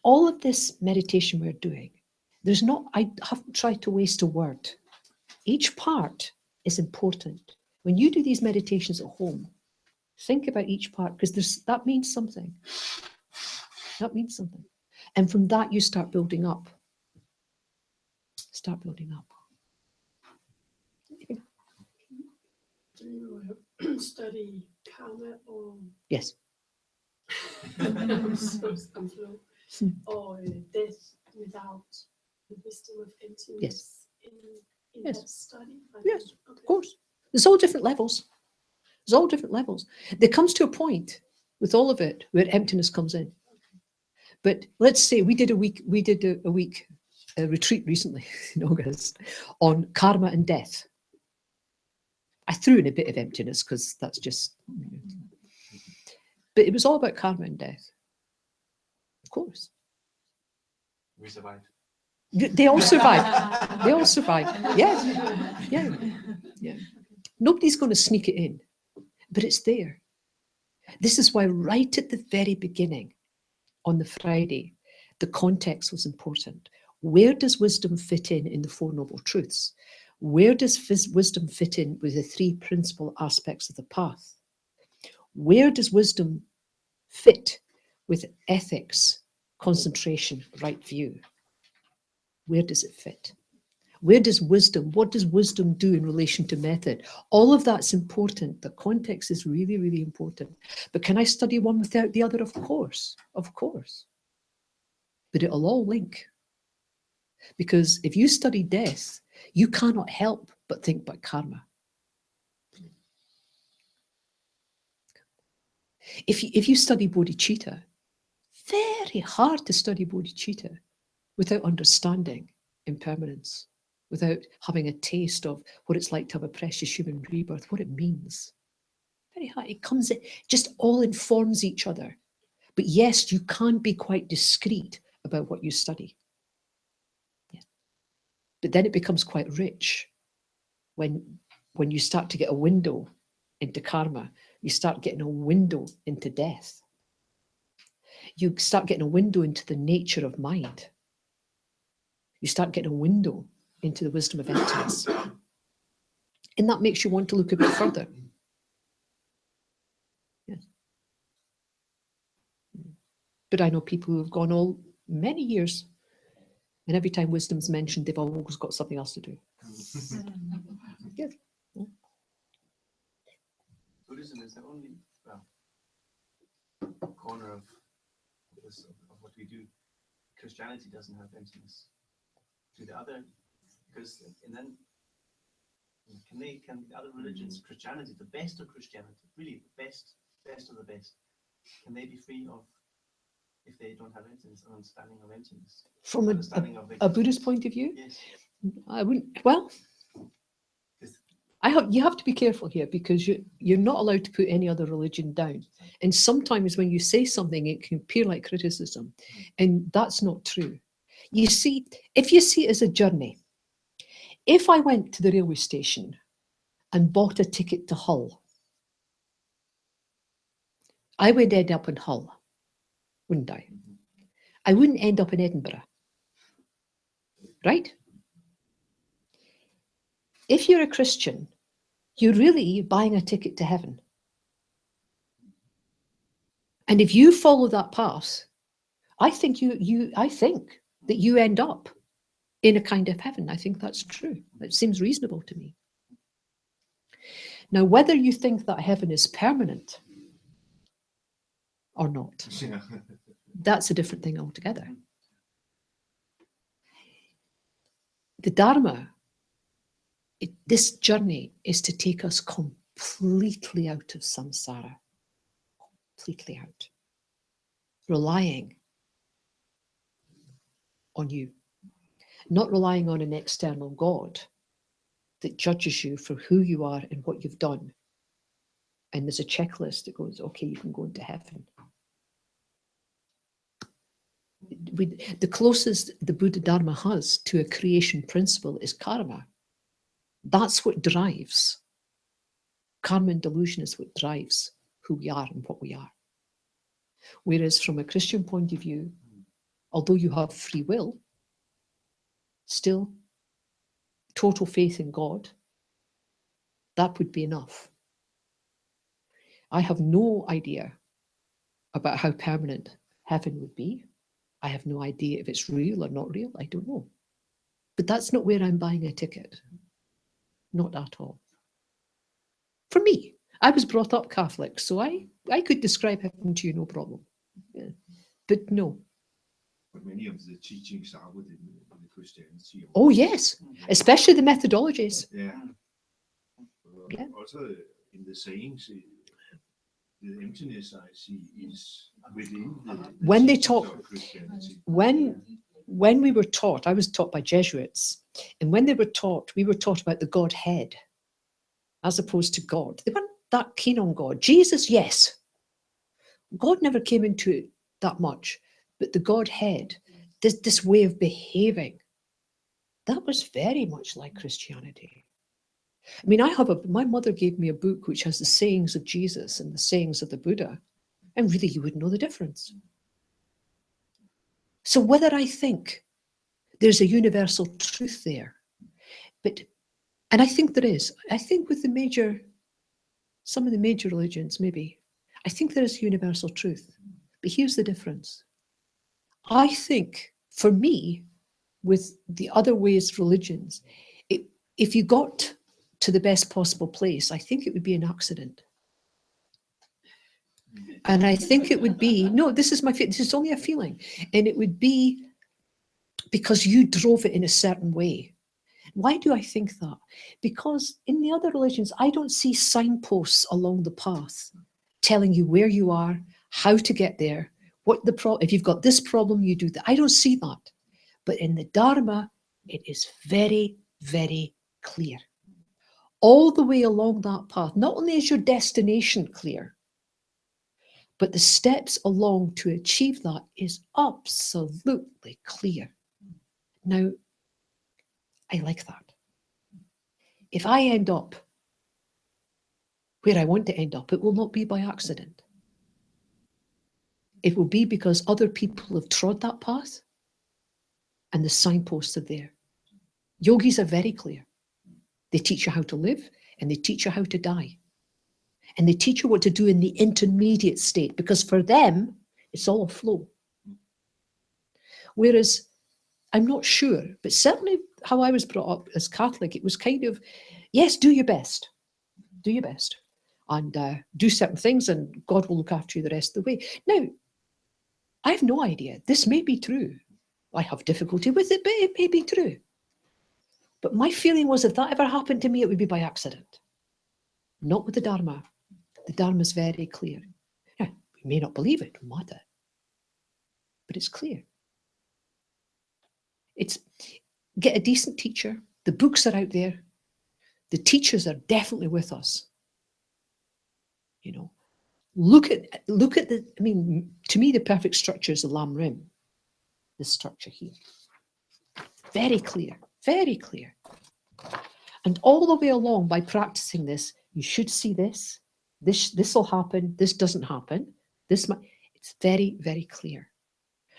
all of this meditation we're doing, I haven't tried to waste a word. Each part is important. When you do these meditations at home, Think about each part, because that means something. That means something. And from that, you start building up. Start building up. Do you study karma or Yes. I'm slow. Hmm. Or death without the wisdom of emptiness Yes. in Yes. that study? Yes, Okay. of course. There's all different levels. There's all different levels. There comes to a point with all of it where emptiness comes in. But let's say we did a week retreat recently in August on karma and death. I threw in a bit of emptiness because that's just, but it was all about karma and death. Of course. We survived. They all survived. They all survived. Yeah. Yeah. Yeah. Nobody's going to sneak it in, but it's there. This is why right at the very beginning on the Friday, the context was important. Where does wisdom fit in the Four Noble Truths? Where does wisdom fit in with the three principal aspects of the path? Where does wisdom fit with ethics, concentration, right view? Where does it fit? What does wisdom do in relation to method? All of that's important. The context is really, really important. But can I study one without the other? Of course, of course. But it'll all link. Because if you study death, you cannot help but think about karma. If you study bodhicitta, very hard to study bodhicitta without understanding impermanence, without having a taste of what it's like to have a precious human rebirth, what it means. Very hard. It comes in, just all informs each other. But yes, you can be quite discreet about what you study. Yeah. But then it becomes quite rich when you start to get a window into karma, you start getting a window into death. You start getting a window into the nature of mind. You start getting a window into the wisdom of emptiness. And that makes you want to look a bit further. Yes. But I know people who have gone many years, and every time wisdom's mentioned, they've always got something else to do. Yes. Buddhism is the only corner of what we do. Christianity doesn't have emptiness. To the other, because and then can the other religions, Christianity, the best of Christianity, really the best of the best, can they be free of if they don't have emptiness, an understanding of emptiness? From a Buddhist point of view? Yes. I wouldn't, well, you have to be careful here because you're not allowed to put any other religion down. And sometimes when you say something, it can appear like criticism. And that's not true. You see, if you see it as a journey, if I went to the railway station and bought a ticket to Hull, I would end up in Hull, wouldn't I? I wouldn't end up in Edinburgh, right? If you're a Christian, you're really buying a ticket to heaven. And if you follow that path, I think that you end up in a kind of heaven. I think that's true. It seems reasonable to me. Now, whether you think that heaven is permanent or not, that's a different thing altogether. The Dharma, this journey is to take us completely out of samsara, completely out, relying on you, not relying on an external God that judges you for who you are and what you've done. And there's a checklist that goes, okay, you can go into heaven. The closest the Buddha Dharma has to a creation principle is karma. That's what drives. Karma and delusion is what drives who we are and what we are. Whereas from a Christian point of view, although you have free will, still total faith in God, that would be enough. I have no idea about how permanent heaven would be. I have no idea if it's real or not real. I don't know. But that's not where I'm buying a ticket. Not at all. For me, I was brought up Catholic, so I could describe heaven to you, no problem. Yeah. But no. But many of the teachings are within the Christianity. Oh, yes. Especially the methodologies. Yeah. Yeah. Also, in the sayings, the emptiness I see is within the When they teachings talk- of Christianity. When we were taught, I was taught by Jesuits, and when they were taught, we were taught about the Godhead as opposed to God. They weren't that keen on God. Jesus, yes. God never came into it that much, but the Godhead, this way of behaving, that was very much like Christianity. I mean, my mother gave me a book which has the sayings of Jesus and the sayings of the Buddha, and really you wouldn't know the difference. So whether I think there's a universal truth there, and I think there is. I think with some of the major religions, maybe, I think there is universal truth. But here's the difference. I think, for me, with the other ways, religions, if you got to the best possible place, I think it would be an accident. And I think it would be, no, this is only a feeling. And it would be because you drove it in a certain way. Why do I think that? Because in the other religions, I don't see signposts along the path telling you where you are, how to get there, if you've got this problem, you do that. I don't see that. But in the Dharma, it is very, very clear. All the way along that path, not only is your destination clear, but the steps along to achieve that is absolutely clear. Now, I like that. If I end up where I want to end up, it will not be by accident. It will be because other people have trod that path and the signposts are there. Yogis are very clear. They teach you how to live and they teach you how to die. And they teach you what to do in the intermediate state, because for them, it's all a flow. Whereas, I'm not sure, but certainly how I was brought up as Catholic, it was kind of, yes, do your best. Do your best. And do certain things and God will look after you the rest of the way. Now, I have no idea. This may be true. I have difficulty with it, but it may be true. But my feeling was if that ever happened to me, it would be by accident. Not with the Dharma. The Dharma is very clear. Now, we may not believe it, no matter. But it's clear. Get a decent teacher. The books are out there. The teachers are definitely with us. You know, look at the, I mean, to me, the perfect structure is the Lam Rim. This structure here. Very clear, very clear. And all the way along, by practicing this, you should see this. This will happen. This doesn't happen. It's very, very clear.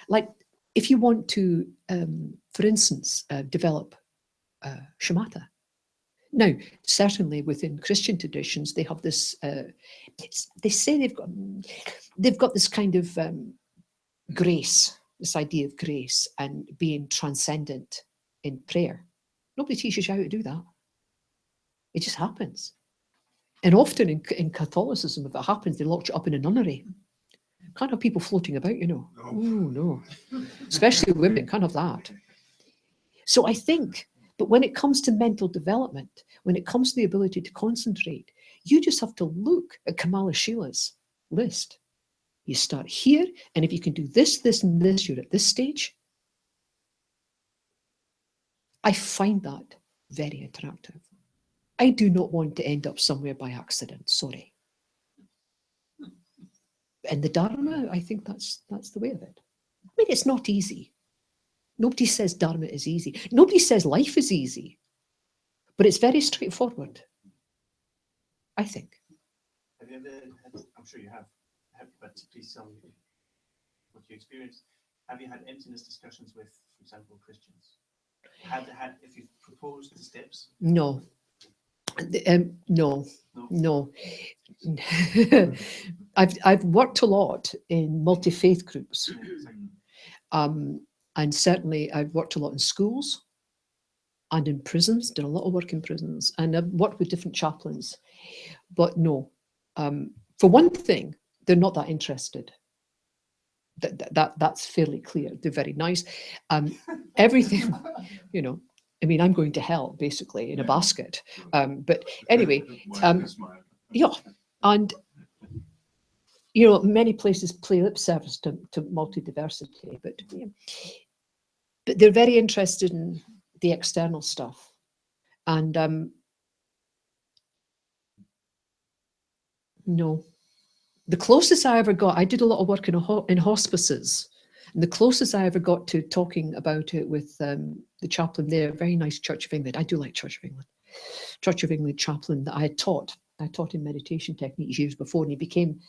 Like if you want to, for instance, develop shamatha. Now, certainly within Christian traditions, they have this. They say they've got this kind of grace, this idea of grace and being transcendent in prayer. Nobody teaches you how to do that. It just happens. And often in Catholicism, if it happens, they lock you up in a nunnery. Can't have people floating about, you know. Oh, no. Especially women, can't have that. So I think, but when it comes to mental development, when it comes to the ability to concentrate, you just have to look at Kamala Sheila's list. You start here, and if you can do this, this, and this, you're at this stage. I find that very attractive. I do not want to end up somewhere by accident, sorry. And the Dharma, I think that's the way of it. I mean, it's not easy. Nobody says Dharma is easy. Nobody says life is easy. But it's very straightforward, I think. Have you ever had, I'm sure you have, but please tell me what you experienced. Have you had emptiness discussions with, for example, Christians? If you've proposed the steps? No. No, No. no. I've worked a lot in multi-faith groups, Yeah, exactly. and certainly I've worked a lot in schools and in prisons. Done a lot of work in prisons, and I've worked with different chaplains. But no, for one thing, they're not that interested. That's fairly clear. They're very nice. Everything, you know. I mean, I'm going to hell basically in a basket. But anyway, yeah, and you know, many places play lip service to multi-diversity, but yeah, but they're very interested in the external stuff. And no, the closest I ever got, I did a lot of work in hospices, and the closest I ever got to talking about it with the chaplain there, very nice Church of England. I do like Church of England. Church of England chaplain that I had taught. I taught him meditation techniques years before, and he became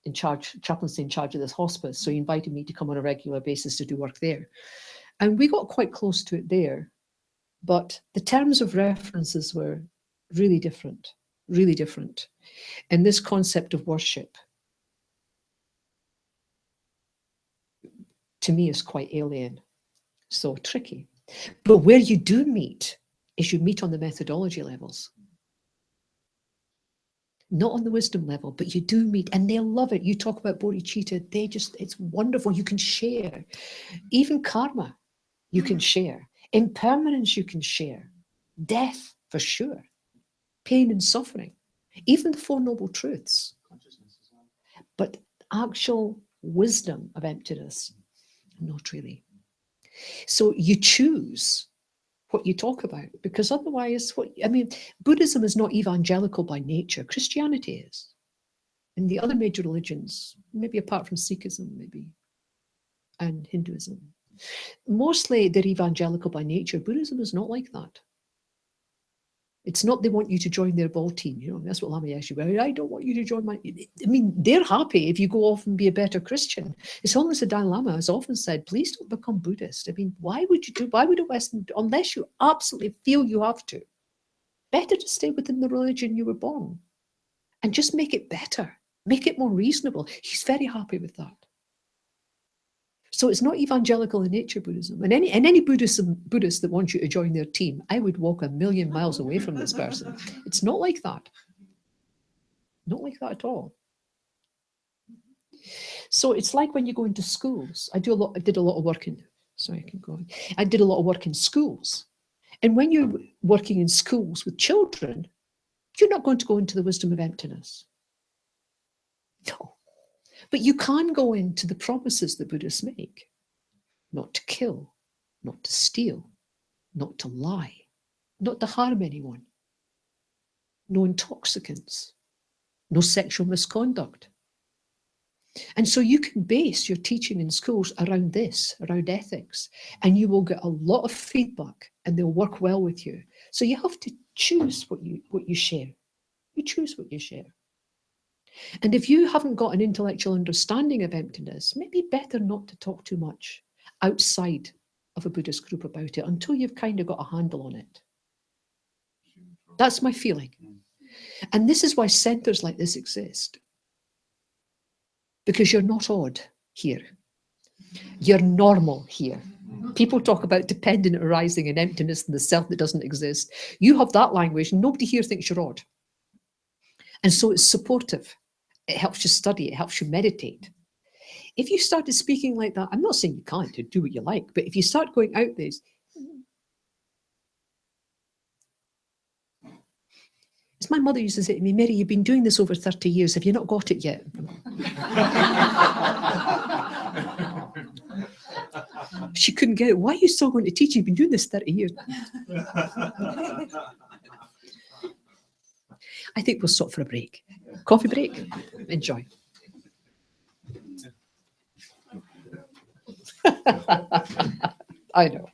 in charge, chaplaincy in charge of this hospice. So he invited me to come on a regular basis to do work there. And we got quite close to it there. But the terms of references were really different, really different. And this concept of worship, to me, is quite alien. So tricky. But where you do meet is you meet on the methodology levels. Not on the wisdom level, but you do meet, and they'll love it. You talk about bodhicitta, it's wonderful. You can share. Even karma, you can share. Impermanence, you can share. Death, for sure. Pain and suffering. Even the Four Noble Truths. Consciousness as well. But actual wisdom of emptiness, not really. So you choose what you talk about, because otherwise, Buddhism is not evangelical by nature. Christianity is. And the other major religions, maybe apart from Sikhism, maybe, and Hinduism, mostly they're evangelical by nature. Buddhism is not like that. It's not they want you to join their ball team. You know, that's what Lama Yeshu, I don't want you to join my... I mean, they're happy if you go off and be a better Christian. As long as the Dalai Lama has often said, please don't become Buddhist. I mean, why would a Western, unless you absolutely feel you have to, better to stay within the religion you were born and just make it better, make it more reasonable. He's very happy with that. So it's not evangelical in nature, Buddhism. And any Buddhist that wants you to join their team, I would walk 1,000,000 miles away from this person. It's not like that. Not like that at all. So it's like when you go into schools. I did a lot of work in, sorry, I can go on. I did a lot of work in schools. And when you're working in schools with children, you're not going to go into the wisdom of emptiness. No. But you can go into the promises that Buddhists make. Not to kill, not to steal, not to lie, not to harm anyone. No intoxicants, no sexual misconduct. And so you can base your teaching in schools around this, around ethics, and you will get a lot of feedback and they'll work well with you. So you have to choose what you share. You choose what you share. And if you haven't got an intellectual understanding of emptiness, maybe better not to talk too much outside of a Buddhist group about it until you've kind of got a handle on it. That's my feeling. And this is why centers like this exist. Because you're not odd here. You're normal here. People talk about dependent arising and emptiness and the self that doesn't exist. You have that language. Nobody here thinks you're odd. And so it's supportive. It helps you study. It helps you meditate. If you started speaking like that, I'm not saying you can't do what you like, but if you start going out there, as my mother used to say to me, Mary, you've been doing this over 30 years. Have you not got it yet? She couldn't get it. Why are you still going to teach? You've been doing this 30 years. I think we'll stop for a break. Coffee break? Enjoy. I know.